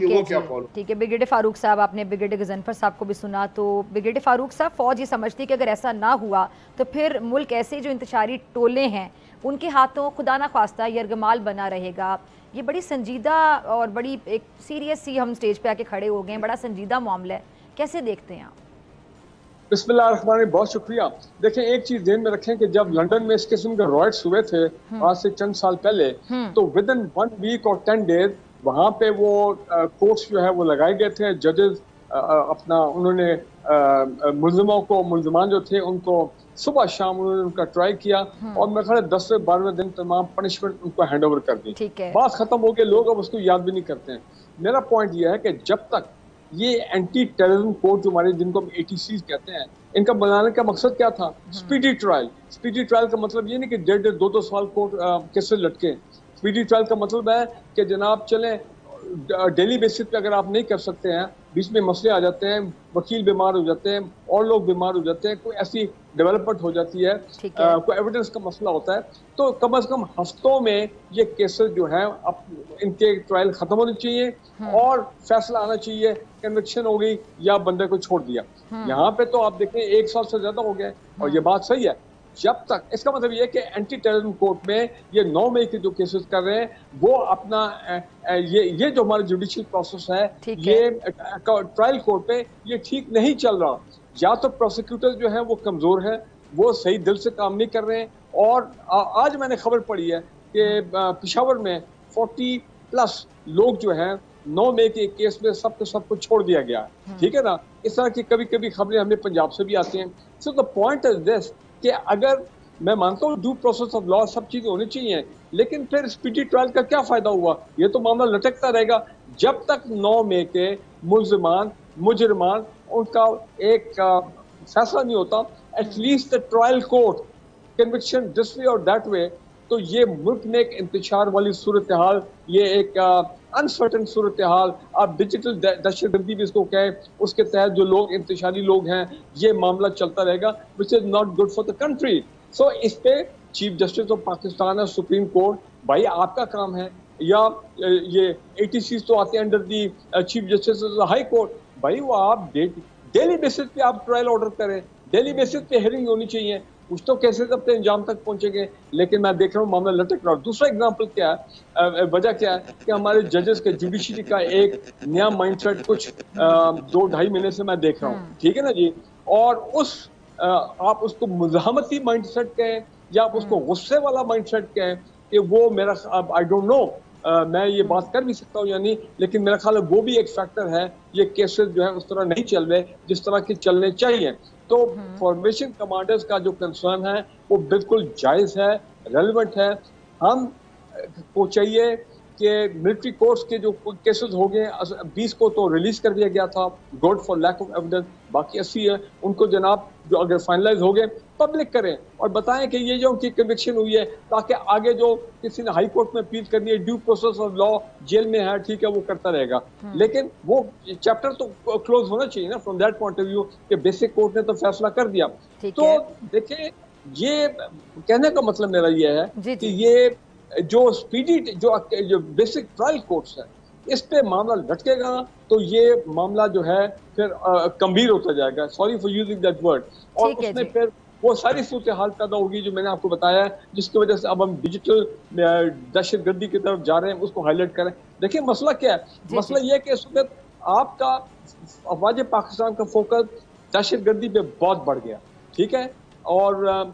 वो क्या फॉलो। ठीक है, ब्रिगेडियर फारूक साहब, आपने ब्रिगेडियर गजनफर साहब को भी सुना। तो ब्रिगेडियर फारूक साहब, फौज ये समझती है कि अगर ऐसा ना हुआ तो फिर मुल्क ऐसे जो इंतशारी टोले हैं उनके हाथों खुदा ना ख्वास्ता यरगमाल बना रहेगा। ये बड़ी संजीदा और बड़ी एक सीरियस सी हम स्टेज पे आके खड़े हो गए हैं, बड़ा संजीदा मामला है, कैसे देखते हैं आप? बिस्मिल्लाहिर्रहमानिर्रहीम, बहुत शुक्रिया। देखें, एक चीज ध्यान में रखें कि जब लंदन में इस किस्म के रॉयट्स हुए थे आज से चंद साल पहले, तो विद इन 1 वीक और 10 डेज वहाँ पे वो कोर्ट्स जो है वो लगाए गए थे। जजेस अपना उन्होंने मुलजमान जो थे उनको सुबह शाम उन्होंने उनका ट्राई किया और मैं खैर 10 से 12वें दिन तमाम पनिशमेंट उनको हैंड ओवर कर दी। बात खत्म हो गई, लोग अब उसको याद भी नहीं करते हैं। मेरा पॉइंट यह है कि जब तक ये एंटी टेररिज्म कोर्ट जो हमारे, जिनको हम ATC कहते हैं, इनका बनाने का मकसद क्या था? Speedy trial. स्पीडी ट्रायल का मतलब ये नहीं कि 1.5-2 साल कोर्ट केसेस लटके। स्पीडी ट्रायल का मतलब है कि जनाब चले डेली बेसिस पे अगर आप नहीं कर सकते हैं, बीच में मसले आ जाते हैं, वकील बीमार हो जाते हैं और लोग बीमार हो जाते हैं, कोई ऐसी डेवलपमेंट हो जाती है, कोई एविडेंस का मसला होता है, तो कम से कम हफ्तों में ये केसेस जो हैं इनके ट्रायल खत्म होने चाहिए और फैसला आना चाहिए, कन्विक्शन हो गई या बंदे को छोड़ दिया। यहाँ पे तो आप देखें 1 साल से ज्यादा हो गया और ये बात सही है। जब तक, इसका मतलब ये कि एंटी टेररिज्म कोर्ट में ये 9 मई के जो केसेस कर रहे हैं वो अपना ये जो हमारा जुडिशियल प्रोसेस है ये ट्रायल कोर्ट पे ये ठीक नहीं चल रहा। या तो प्रोसिक्यूटर जो है वो कमजोर है, वो सही दिल से काम नहीं कर रहे हैं। और आज मैंने खबर पढ़ी है कि पेशावर में 40+ लोग जो हैं 9 मई के केस में सबको छोड़ दिया गया। ठीक है ना, इस तरह की कभी कभी खबरें हमें पंजाब से भी आती हैं। So the point is this कि अगर मैं मानता हूँ ड्यू प्रोसेस ऑफ लॉ सब चीजें होनी चाहिए, लेकिन फिर स्पीडी ट्रायल का क्या फायदा हुआ? ये तो मामला लटकता रहेगा जब तक 9 मई के मुजरिमान उनका एक फैसला नहीं होता। At least the trial court conviction this way और दैट वे, तो ये मुल्क में एक इंतशार वाली सूरत हाल, ये एक अनसर्टन सूरत हाल, आप डिजिटल दहशतगर्दी भी इसको कहें, उसके तहत जो लोग इंतशारी लोग हैं, ये मामला चलता रहेगा, which is not good for the country. So इस पे चीफ जस्टिस ऑफ पाकिस्तान है, सुप्रीम कोर्ट, भाई आपका काम है, या ये ATC तो आते हैं under the chief justice high court, भाई वो आप डेली बेसिस पे आप ट्रायल ऑर्डर करें, डेली बेसिस पे हियरिंग होनी चाहिए, कुछ तो केसेस अपने अंजाम तक पहुंचेंगे। लेकिन मैं देख रहा हूँ मामला लटक रहा है। दूसरा एग्जांपल क्या है, वजह क्या है कि हमारे जजेस के जुडिशरी का एक नया माइंडसेट कुछ 2-2.5 महीने से मैं देख रहा हूँ। ठीक है ना जी, और आप उसको मुज़ाहमती माइंडसेट कहें या आप उसको गुस्से वाला माइंडसेट कहें, कि वो मेरा आई डोंट नो, मैं ये बात कर भी सकता हूँ या नहीं, लेकिन मेरा ख्याल है वो भी एक फैक्टर है। ये केसेस जो है उस तरह नहीं चल रहे जिस तरह के चलने चाहिए। तो फॉर्मेशन कमांडर्स का जो कंसर्न है वो बिल्कुल जायज है, रेलेवेंट है। हम को चाहिए कि मिलिट्री कोर्ट्स के जो केसेस हो गए 20 को तो रिलीज कर दिया गया था, good for lack of evidence, बाकी 80 है, उनको जनाब जो अगर फाइनलाइज हो गए पब्लिक करें और बताएं कि ये जो उनकी कन्विक्शन हुई है, ताकि आगे जो किसी ने हाई कोर्ट में अपील करनी है, due process of law, jail में है, ठीक है, वो करता रहेगा। लेकिन वो चैप्टर तो क्लोज होना चाहिए ना from that point of view कि बेसिक कोर्ट ने तो फैसला कर दिया। तो देखिए, ये कहने का मतलब मेरा ये है कि ये जो स्पीडी जो बेसिक ट्रायल कोर्ट्स है, इस पे मामला लटकेगा तो ये मामला जो है फिर गंभीर होता जाएगा, sorry for using that word, और उसमें फिर वो सारी सूरत हाल पैदा होगी जो मैंने आपको बताया है, जिसकी वजह से अब हम डिजिटल दहशतगर्दी की तरफ जा रहे हैं, उसको हाईलाइट करें। देखिए मसला क्या है, मसला ये है कि इस वक्त आपका अफवाज पाकिस्तान का फोकस दहशतगर्दी पे बहुत बढ़ गया, ठीक है, और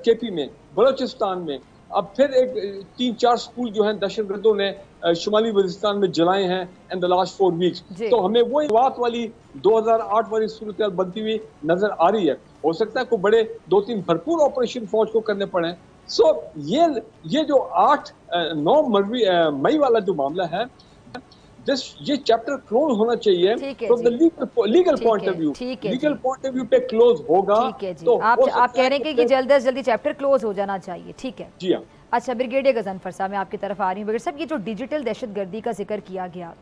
KP में, बलोचिस्तान में अब फिर एक 3-4 स्कूल जो हैं दहशतगर्दों ने शुमाली वजीरिस्तान में जलाए हैं इन द लास्ट 4 वीक्स। तो हमें वो बात वाली 2008 वाली सूरत बनती हुई नजर आ रही है। हो सकता है कोई बड़े 2-3 भरपूर ऑपरेशन फौज को करने पड़े। सो ये जो 8-9 मई वाला जो मामला है, ये चैप्टर क्लोज होना चाहिए from the legal point of view. Legal point of view पे क्लोज होगा। तो आप कह रहे हैं कि जल्द से जल्दी चैप्टर क्लोज हो जाना चाहिए, ठीक है जी हाँ। अच्छा, ब्रिगेडियर गजनफर साहब, मैं आपकी तरफ आ रही हूँ। ब्रिगेडियर साहब, ये जो डिजिटल दहशतगर्दी का जिक्र किया गया,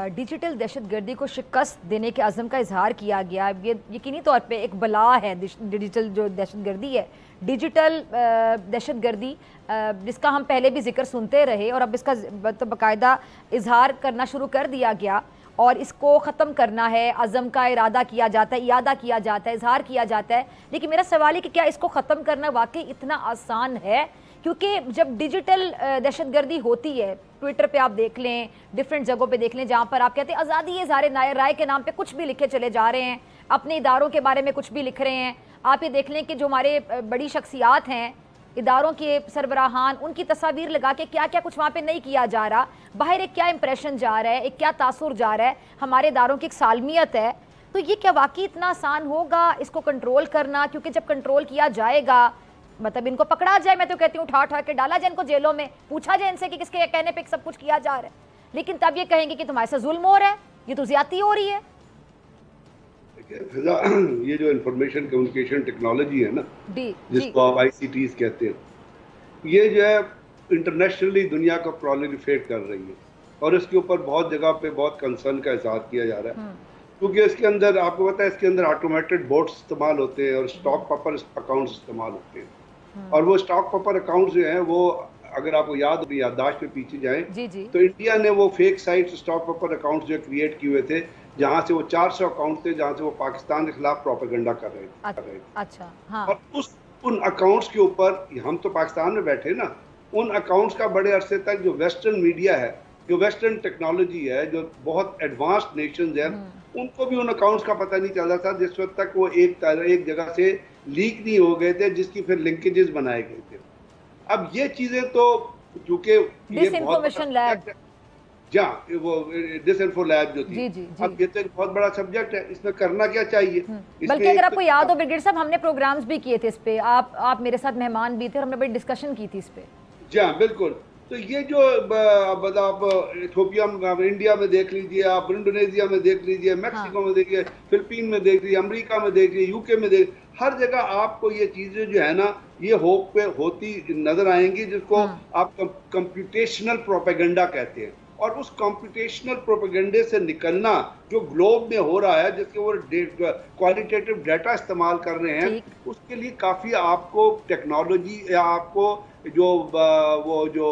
डिजिटल दहशतगर्दी को शिकस्त देने के अज़म का इजहार किया गया, ये यकीनी तौर पे एक बला है डिजिटल जो दहशतगर्दी है, डिजिटल दहशतगर्दी जिसका हम पहले भी जिक्र सुनते रहे और अब इसका तो बाकायदा इजहार करना शुरू कर दिया गया और इसको ख़त्म करना है, अज़म का इरादा किया जाता है, इरादा किया जाता है, इजहार किया जाता है। लेकिन मेरा सवाल है कि क्या इसको ख़त्म करना वाकई इतना आसान है? क्योंकि जब डिजिटल दहशतगर्दी होती है, ट्विटर पे आप देख लें, डिफरेंट जगहों पे देख लें, जहाँ पर आप कहते हैं आज़ादी इज़हार राय के नाम पे कुछ भी लिखे चले जा रहे हैं, अपने इदारों के बारे में कुछ भी लिख रहे हैं। आप ये देख लें कि जो हमारे बड़ी शख्सियात हैं, इदारों के सरबराहान, उनकी तस्वीर लगा के क्या क्या कुछ वहाँ पे नहीं किया जा रहा, बाहर एक क्या इंप्रेशन जा रहा है, एक क्या तासुर जा रहा है, हमारे इदारों की एक सालमियत है। तो ये क्या वाकई इतना आसान होगा इसको कंट्रोल करना? क्योंकि जब कंट्रोल किया जाएगा, मतलब इनको पकड़ा जाए, मैं तो कहती हूँ उठा उठा के डाला जाए इनको जेलों में, पूछा जाए इनसे कि किसके कहने पे सब कुछ किया जा रहा है, लेकिन तब ये कहेंगे कि तुम्हारे साथ जुल्म हो रहा है, ये तो ज्यादती हो रही है। ये जो इंफॉर्मेशन कम्युनिकेशन टेक्नोलॉजी है ना, जिसको आप ICTs कहते हैं, ये जो है इंटरनेशनली दुनिया को प्रोलिफरेट कर रही है और इसके ऊपर बहुत जगह पे बहुत कंसर्न का इजहार किया जा रहा है, क्योंकि इसके अंदर आपको पता है इसके अंदर ऑटोमेटेड बोट्स इस्तेमाल होते हैं और स्टॉक पेपर अकाउंट्स इस्तेमाल होते हैं। और वो स्टॉक पेपर अकाउंट्स जो हैं वो, अगर आपको याददाश्त पे पीछे जाएं, तो इंडिया ने वो fake site stock paper accounts जो क्रिएट किए हुए थे, जहां से वो 400 अकाउंट थे जहां से वो पाकिस्तान के खिलाफ प्रोपेगेंडा कर रहे थे। अच्छा, हाँ। और उन अकाउंट्स के ऊपर, हम तो पाकिस्तान में बैठे ना, उन अकाउंट्स का बड़े अरसे तक जो वेस्टर्न मीडिया है, जो वेस्टर्न टेक्नोलॉजी है, जो बहुत एडवांस्ड नेशंस हैं, उनको भी उन अकाउंट्स का पता नहीं चल रहा था जिस वक्त तक वो एक जगह से लीक नहीं हो गए थे, जिसकी फिर लिंकेजेस बनाए गए थे। अब ये चीजें तो चूंकि ये डिसइंफॉर्मेशन लैब, जहाँ वो डिसइंफो लैब जो थी, अब ये तो एक बहुत बड़ा सब्जेक्ट है, इसमें करना क्या चाहिए। बल्कि अगर आपको याद हो ब्रिगेडियर साहब, हमने प्रोग्राम्स भी किए थे इस पे, आप मेरे साथ मेहमान भी थे और हमने बड़ी डिस्कशन की थी इस पे। जी हाँ, बिल्कुल। तो ये जो आप इथियोपिया में, इंडिया में देख लीजिए, आप इंडोनेशिया में देख लीजिए, मैक्सिको में देखिए, फिलीपीन में देख लीजिए, अमेरिका में देख लीजिए, UK में देख, हर जगह आपको ये चीजें जो है ना, ये होप पे होती नजर आएंगी, जिसको आप कंप्यूटेशनल प्रोपेगेंडा कहते हैं। और उस कंप्यूटेशनल प्रोपेगेंडे से निकलना जो ग्लोब में हो रहा है, जिसके वो क्वालिटेटिव डाटा इस्तेमाल कर रहे हैं, उसके लिए काफ़ी आपको टेक्नोलॉजी या आपको जो वो जो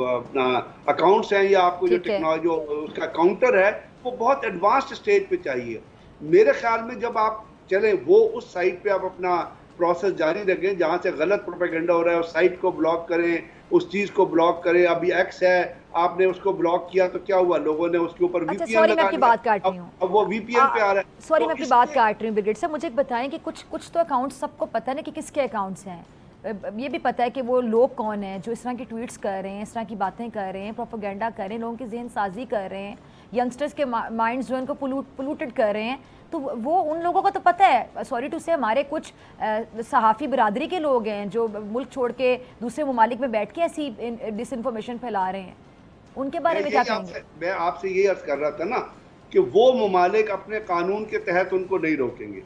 अपना अकाउंट्स हैं या आपको जो टेक्नोलॉजी उसका काउंटर है, वो बहुत एडवांस्ड स्टेज पे चाहिए। मेरे ख्याल में जब आप चले वो उस साइट पे आप अपना प्रोसेस जारी रखें, जहाँ से गलत प्रोपेगेंडा हो रहा है उस साइट को ब्लॉक करें, उस चीज को ब्लॉक करें। अभी X है, आपने उसको ब्लॉक किया तो क्या हुआ, लोगों ने उसके ऊपर VPN लगा दिया, अब वो VPN पे आ रहा है। सॉरी, मैं आपकी बात काट रही हूँ ब्रिगेड साहब, मुझे एक बताएं कि कुछ तो अकाउंट्स सबको पता है ना कि किसके अकाउंट्स हैं, ये भी पता है कि वो लोग कौन हैं जो इस तरह की ट्वीट्स कर रहे हैं, इस तरह की बातें कर रहे हैं, प्रोपेगेंडा कर रहे हैं, लोगों की जहन साजी कर रहे हैं, यंगस्टर्स के माइंड्स जो इनको पोल्यूटेड कर रहे हैं, तो वो उन लोगों को तो पता है। सॉरी टू से, हमारे कुछ सहाफ़ी बिरादरी के लोग हैं जो मुल्क छोड़ के दूसरे ममालिक में बैठ के ऐसी डिसइंफॉर्मेशन फैला रहे हैं, उनके बारे में क्या कहेंगे? मैं आपसे ये अर्ज कर रहा था ना कि वो ममालिक अपने कानून के तहत उनको नहीं रोकेंगे,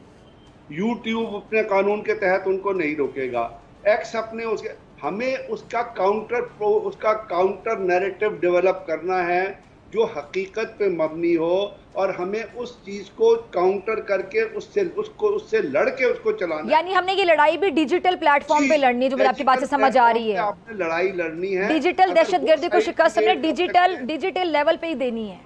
यूट्यूब अपने कानून के तहत उनको नहीं रोकेगा, X अपने उसके, हमें उसका काउंटर नैरेटिव डेवलप करना है जो हकीकत पे मबनी हो, और हमें उस चीज को काउंटर करके उससे लड़के उसको चलाना। यानी हमने ये लड़ाई भी डिजिटल प्लेटफॉर्म पे लड़नी है, जो आपकी बात से समझ आ रही है। आपने लड़ाई लड़नी है, डिजिटल दहशतगर्दी को शिकस्त हमने डिजिटल लेवल पे ही देनी है।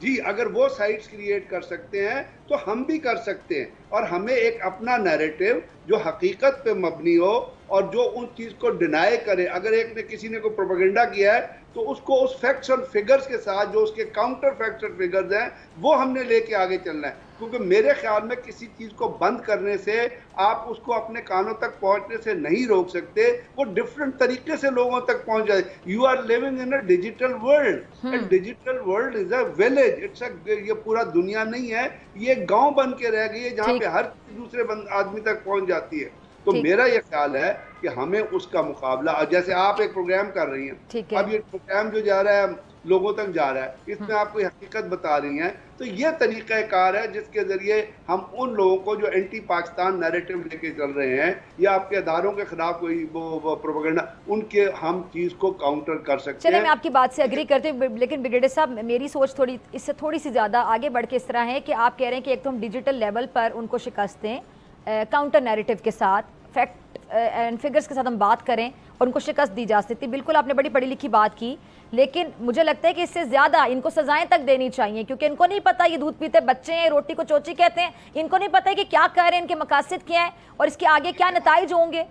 जी, अगर वो साइट्स क्रिएट कर सकते हैं तो हम भी कर सकते हैं, और हमें एक अपना नैरेटिव जो हकीकत पे मबनी हो और जो उन चीज को डिनाई करे। अगर एक ने किसी ने कोई प्रोपेगेंडा किया है तो उसको उस फैक्ट्स और फिगर्स के साथ, जो उसके काउंटर फैक्ट्स और फिगर्स हैं, वो हमने लेके आगे चलना है। क्योंकि मेरे ख्याल में किसी चीज को बंद करने से, आप उसको अपने कानों तक पहुंचने से नहीं रोक सकते, वो डिफरेंट तरीके से लोगों तक पहुंच जाए। You are living in a digital world, and digital world is a village, it's ये पूरा दुनिया नहीं है, ये गांव बन के रह गई है जहाँ पे हर दूसरे आदमी तक पहुंच जाती है। तो मेरा ये ख्याल है कि हमें उसका मुकाबला, जैसे आप एक प्रोग्राम कर रही हैं, अब ये प्रोग्राम जो जा रहा है लोगों तक जा रहा है, इसमें आप कोई हकीकत बता रही हैं, तो ये तरीक़ाकार है जिसके जरिए हम उन लोगों को जो एंटी पाकिस्तान नैरेटिव लेके चल रहे हैं या आपके अदारों के खिलाफ कोई वो प्रोपेगेंडा, उनके हम चीज़ को काउंटर कर सकते हैं। चलिए, मैं आपकी बात से एग्री करती हूँ, लेकिन ब्रिगेडियर साहब, मेरी सोच इससे थोड़ी सी ज़्यादा आगे बढ़ के इस तरह है कि आप कह रहे हैं कि एक तो हम डिजिटल लेवल पर उनको शिकस्त दें, काउंटर नैरेटिव के साथ, फैक्ट एंड फिगर्स के साथ हम बात करें और उनको शिकस्त दी जा सकती। बिल्कुल, आपने बड़ी पढ़ी लिखी बात की, लेकिन मुझे लगता है कि इससे ज़्यादा इनको सजाएं तक देनी चाहिए, क्योंकि इनको नहीं पता ये दूध पीते बच्चे हैं, रोटी को चोची कहते हैं, इनको नहीं पता है कि क्या कर रहे हैं, इनके मकासद क्या है और इसके आगे क्या नताइज होंगे।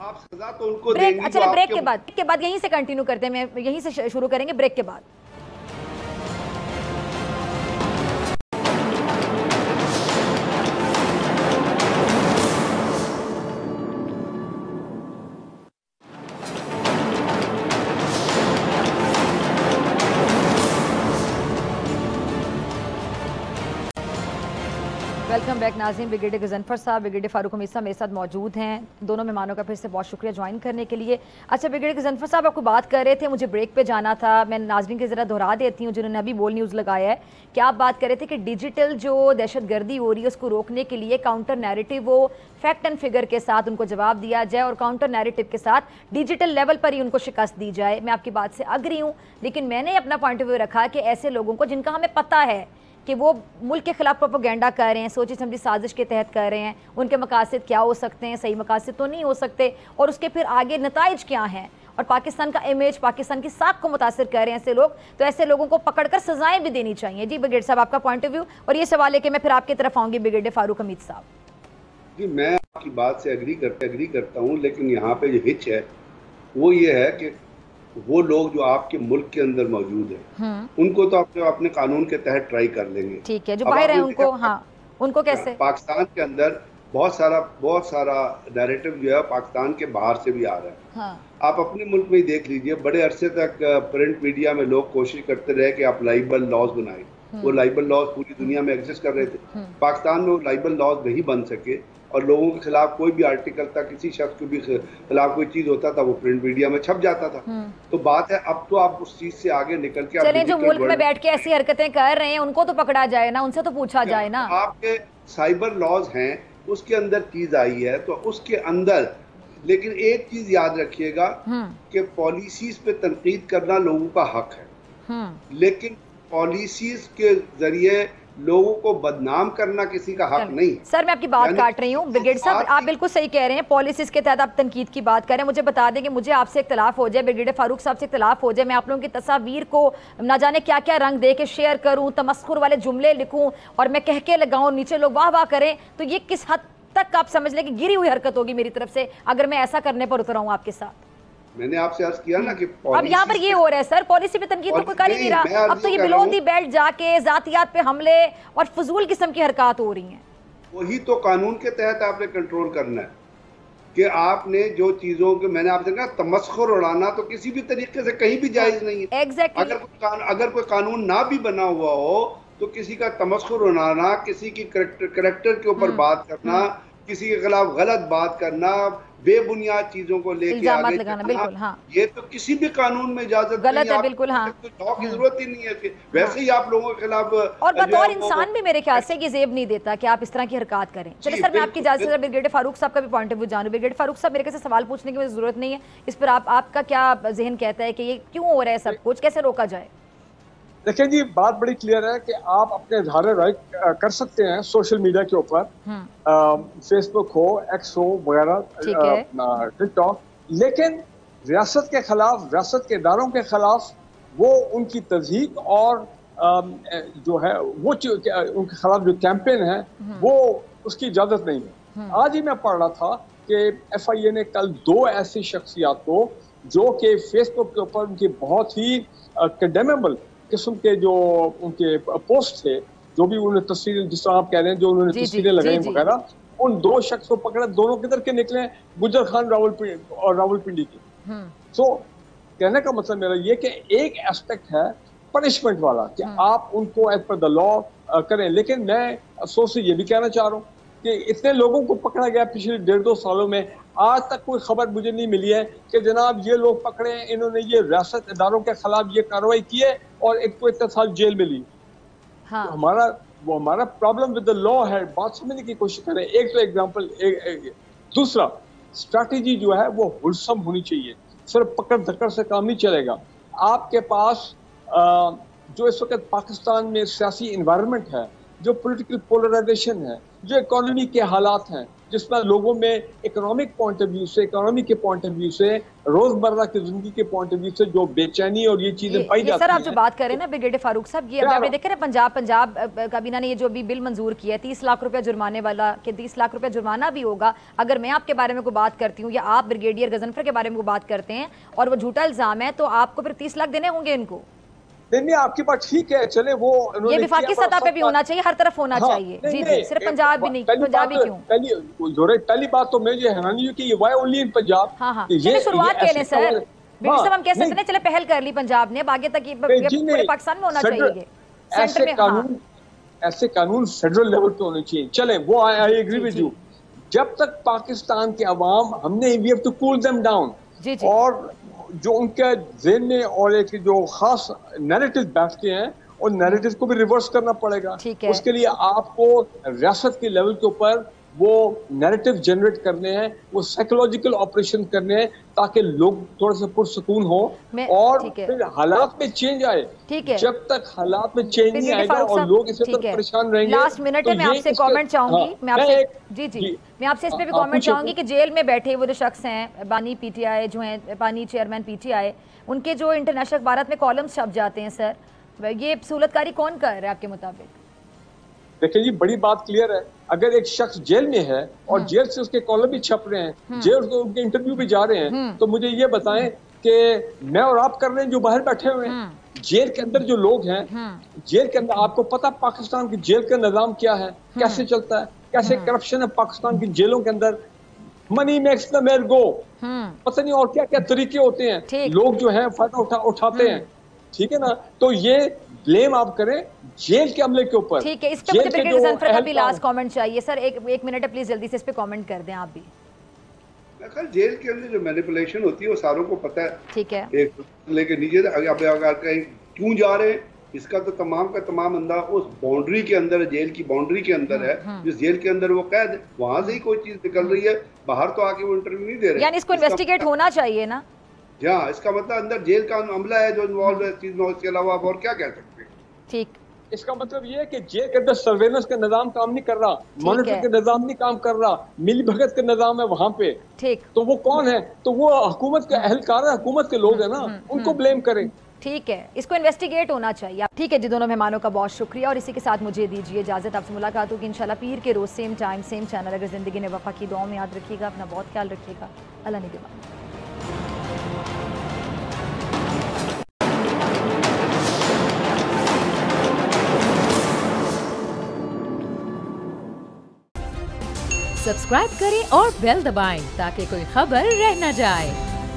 आप सजा तो उनको देंगी। अच्छा, ब्रेक के बाद यहीं से कंटिन्यू करते हैं, यहीं से शुरू करेंगे ब्रेक के बाद। वेलकम बैक नाज़रीन। ब्रिगेडियर गजनफर साहब, ब्रिगेडियर फारूक हमीद साहब मेरे साथ मौजूद हैं। दोनों मेहमानों का फिर से बहुत शुक्रिया ज्वाइन करने के लिए। अच्छा ब्रिगेडियर गजनफर साहब, आपको बात कर रहे थे, मुझे ब्रेक पे जाना था, मैं नाज़रीन के ज़रा दोहरा देती हूँ जिन्होंने अभी बोल न्यूज़ लगाया है कि आप बात कर रहे थे कि डिजिटल जो दहशतगर्दी हो रही है उसको रोकने के लिए काउंटर नैरेटिव हो, फैक्ट एंड फिगर के साथ उनको जवाब दिया जाए और काउंटर नैरेटिव के साथ डिजिटल लेवल पर ही उनको शिकस्त दी जाए। मैं आपकी बात से अग्री हूँ, लेकिन मैंने अपना पॉइंट ऑफ व्यू रखा कि ऐसे लोगों को जिनका हमें पता है कि वो मुल्क के खिलाफ प्रोपेगेंडा कर रहे हैं, सोची समझी साजिश के तहत कर रहे हैं, उनके मकासद क्या हो सकते हैं, सही मकासद तो नहीं हो सकते, और उसके फिर आगे नताइज क्या हैं, और पाकिस्तान का इमेज, पाकिस्तान की साख को मुतासिर कर रहे हैं ऐसे लोग, तो ऐसे लोगों को पकड़कर सजाएं भी देनी चाहिए। जी ब्रिगेडियर साहब, आपका पॉइंट ऑफ व्यू, और ये सवाल है कि मैं फिर आपकी तरफ आऊँगी ब्रिगेडियर फारूक हमीद साहब। जी मैं आपकी बात से एग्री करता हूँ, लेकिन यहाँ पे जो हिच है वो ये है कि वो लोग जो आपके मुल्क के अंदर मौजूद हैं उनको तो आप अपने कानून के तहत ट्राई कर लेंगे, ठीक है, जो बाहर है उनको, हाँ उनको कैसे? पाकिस्तान के अंदर बहुत सारा नैरेटिव जो है पाकिस्तान के बाहर से भी आ रहा है। हाँ। आप अपने मुल्क में ही देख लीजिए, बड़े अरसे तक प्रिंट मीडिया में लोग कोशिश करते रहे कि आप लाइबल लॉज बनाए, वो लाइबल लॉज पूरी दुनिया में एग्जिस्ट कर रहे थे, पाकिस्तान में वो लाइबल लॉज नहीं बन सके और लोगों के खिलाफ कोई भी आर्टिकल था, किसी शख्स के भी खिलाफ कोई चीज होता था वो प्रिंट मीडिया में छप जाता था। तो बात है अब तो आप उस चीज से आगे निकल के चले, जो मुल्क में बैठ के ऐसी हरकतें कर रहे हैं उनको तो पकड़ा जाए ना, उनसे तो पूछा जाए ना। आपके साइबर लॉज हैं उसके अंदर चीज आई है तो उसके अंदर, लेकिन एक चीज याद रखिएगा कि पॉलिसीज पे तनकीद करना लोगों का हक है, लेकिन पॉलिसीज के जरिए लोगों को बदनाम करना किसी का हक नहीं। सर मैं आपकी बात काट रही हूँ ब्रिगेडियर साहब, आप बिल्कुल सही कह रहे हैं, पॉलिसीज के तहत आप तनकीद की बात कर रहे हैं। मुझे बता दें कि मुझे आपसे इख्तलाफ हो जाए, ब्रिगेडियर फारूक साहब से इख्तलाफ हो जाए, मैं आप लोगों की तस्वीर को ना जाने क्या क्या रंग दे के शेयर करूँ, तमस्खुर वाले जुमले लिखूँ और मैं कह के लगाऊँ, नीचे लोग वाह वाह करें, तो ये किस हद तक आप समझ लें कि गिरी हुई हरकत होगी मेरी तरफ से अगर मैं ऐसा करने पर उतर आऊँ आपके साथ? मैंने आपसे अर्ज किया ना कि अब यहाँ पर ये हो रहा है सर, पॉलिसी पे तनकीद तो कोई कर ही नहीं रहा, अब तो ये बिलो दी बेल्ट जाके जातियात पे हमले और फजूल किस्म की हरकत हो रही हैं। वही तो कानून के तहत आपने कंट्रोल करना है कि आपने जो चीजों के, मैंने आपसे कहा तमस्खुर उड़ाना तो किसी भी तरीके से कहीं भी जायज नहीं है। एग्जैक्टली। अगर कोई कानून ना भी बना हुआ हो तो किसी का तमस्खुर उड़ाना, किसी की करेक्टर के ऊपर बात करना, किसी के खिलाफ गलत बात करना, बेबुनियाद चीजों को लेके आगे लगाना, बिल्कुल हाँ, ये तो किसी भी कानून में इजाजत गलत है, बिल्कुल हाँ, तो लॉ की जरूरत ही नहीं है कि वैसे ही आप लोगों के खिलाफ, और बतौर इंसान भी मेरे ख्याल से ये जेब नहीं देता कि आप इस तरह की हरकत करें। चलिए सर मैं आपकी इजाजत से ब्रिगेडियर फारूक साहब का भी पॉइंट ऑफ व्यू जानूं। ब्रिगेडियर फारूक साहब, मेरे से सवाल पूछने की मुझे जरूरत नहीं है, इस पर आपका क्या जहन कहता है कि ये क्यों हो रहा है सब कुछ, कैसे रोका जाए? देखिए जी, बात बड़ी क्लियर है कि आप अपने इज़हार राय कर सकते हैं सोशल मीडिया के ऊपर, फेसबुक हो, एक्स हो वगैरह, टिकटॉक, लेकिन रियासत के खिलाफ, रियासत के इदारों के खिलाफ वो उनकी तज़हीक और जो है वो उनके खिलाफ जो कैंपेन है वो उसकी इजाज़त नहीं है। आज ही मैं पढ़ रहा था कि FIA ने कल 2 ऐसी शख्सियात को जो कि फेसबुक के ऊपर उनकी बहुत ही कंडेमेबल किस्म के जो उनके पोस्ट थे, जो भी उन्होंने तस्वीरें, जिस तरह आप कह रहे हैं, जो उन्होंने तस्वीरें लगाई वगैरह, उन 2 शख्स को पकड़ा, दोनों किधर के निकले, गुजर खान रावलपिंडी की। सो कहने का मतलब मेरा ये कि एक एस्पेक्ट है पनिशमेंट वाला कि आप उनको एज पर द लॉ करें, लेकिन मैं अफसोस से ये भी कहना चाह रहा हूँ कि इतने लोगों को पकड़ा गया पिछले 1.5-2 सालों में, आज तक कोई खबर मुझे नहीं मिली है कि जनाब ये लोग पकड़े, इन्होंने ये रियासत इदारों के खिलाफ ये कार्रवाई की है और एक को इतने साल जेल में ली। हाँ। तो हमारा प्रॉब्लम विद द लॉ है, बात समझने की कोशिश करें। एक तो एग्जाम्पल, दूसरा स्ट्रैटेजी जो है वो होलसम होनी चाहिए, सिर्फ पकड़ धक्कर से काम नहीं चलेगा। आपके पास जो इस वक्त पाकिस्तान में सियासी इन्वायरमेंट है, जो पॉलिटिकल पोलराइजेशन है, जो इकोनॉमी के हालात हैं, जिसमें लोगों में इकोनॉमिक पॉइंट ऑफ व्यू से, इकोनॉमी के पॉइंट ऑफ व्यू से, रोजमर्रा की जिंदगी के पॉइंट ऑफ व्यू से जो बेचैनी और ये चीजें पाई जाती हैं। सर आप जो बात कर रहे हैं ना ब्रिगेडियर फारूक साहब, ये आपने देखे ना पंजाब काबीना ने ये जो अभी बिल मंजूर किया है 30 लाख रुपया जुर्माने वाला, कि 30 लाख रुपया जुर्माना भी होगा अगर मैं आपके बारे में कोई बात करती हूँ या आप ब्रिगेडियर गजनफर के बारे में कोई बात करते हैं और वो झूठा इल्जाम है, तो आपको फिर 30 लाख देने होंगे इनको। नहीं, आपकी बात ठीक है, चले वो ये विफाकी सतह पे भी होना चाहिए, हर तरफ होना चाहिए। जी जी, सिर्फ पंजाब भी नहीं, पंजाब भी क्यों? पहली बात तो मुझे हैरानी हुई कि ये व्हाई ओनली इन पंजाब। हाँ, चलिए शुरुआत कह लें सर, बिल्कुल हम कह सकते हैं, चले पहल कर ली पंजाब ने, आगे तक ये पूरे पाकिस्तान में होना चाहिए। ऐसे कानून फेडरल लेवल पे होने चाहिए। चले वो आई एग्री विद यू, जब तक पाकिस्तान के अवाम हमने we have to cool them down, और जो उनके ज़हन में और एक जो खास नैरेटिव बैठते हैं और नैरेटिव को भी रिवर्स करना पड़ेगा। उसके लिए आपको रियासत के लेवल के ऊपर वो नैरेटिव जनरेट करने हैं, वो साइकोलॉजिकल ऑपरेशन करने हैं ताकि लोग थोड़ा सा पुरसुकून हो और फिर हालात में चेंज आए। जब तक हालात में चेंज नहीं आएगा और लोग इसी तरह परेशान रहेंगे। लास्ट मिनट में मैं आपसे कमेंट चाहूंगी, मैं आपसे इस पे भी कमेंट चाहूंगी कि जेल में बैठे वो जो शख्स हैं बानी पीटीआई जो हैं, बानी चेयरमैन पीटीआई, उनके जो इंटरनेशनल अखबारात में कॉलम्स छप जाते हैं सर, ये सूरतकारी कौन कर रहा है आपके मुताबिक? देखिए जी, बड़ी बात क्लियर है, अगर एक शख्स जेल में है और जेल से उसके कॉलम भी छप रहे हैं, जेल से उनके इंटरव्यू भी जा रहे हैं, तो मुझे ये बताएं कि मैं और आप कर रहे हैं जो बाहर बैठे हुए हैं, जेल के अंदर जो लोग हैं, जेल के अंदर आपको पता पाकिस्तान की जेल का निजाम क्या है, कैसे चलता है, कैसे करप्शन है पाकिस्तान की जेलों के अंदर, मनी मेक्स द मैन गो, पता नहीं और क्या क्या तरीके होते हैं, लोग जो है फायदा उठाते हैं, ठीक है ना। तो ये ब्लेम आप करें जेल के अमले के ऊपर। ठीक है, इस पे मुझे ब्रिगेडियर ज़फ़र का भी लास्ट कमेंट चाहिए सर, एक मिनट है प्लीज, जल्दी से इस पे कमेंट कर दें आप भी। जेल के अंदर जो मैनिपुलेशन होती है वो सारों को पता है, ठीक है, एक लेके नीचे अगर कहीं क्यों जा रहे हैं इसका तो तमाम का तमाम अंदाज उस बाउंड्री के अंदर है, जेल की बाउंड्री के अंदर है, जिस जेल के अंदर वो कैद है वहां से ही कोई चीज निकल रही है, बाहर तो आके वो इंटरव्यू नहीं दे रहे। यानी इसको इन्वेस्टिगेट होना चाहिए ना। हाँ, इसका मतलब अंदर जेल का अमला है जो इन्वॉल्व है चीज में, इसके अलावा और क्या कह सकते हैं। ठीक, इसका मतलब ये है कि जेल के अंदर सर्वेलेंस का निजाम काम नहीं कर रहा, मॉनिटरिंग का निजाम नहीं काम कर रहा, मिली भगत का निजाम है वहां पे। ठीक, तो वो कौन है? तो वो हुकूमत के अहलकार है, हुकूमत के लोग है ना, उनको ब्लेम करें। ठीक है, इसको इन्वेस्टिगेट होना चाहिए। ठीक है जी, दोनों मेहमानों का बहुत शुक्रिया और इसी के साथ मुझे दीजिए इजाजत, आपसे मुलाकात होगी इंशाल्लाह पीर के रोज सेम टाइम सेम चैनल। अगर जिंदगी ने वफा की दुआ में याद रखिएगा, अपना बहुत ख्याल रखिएगा, अल्लाह निगहबान। सब्सक्राइब करें और बेल दबाएं ताकि कोई खबर रह न जाए।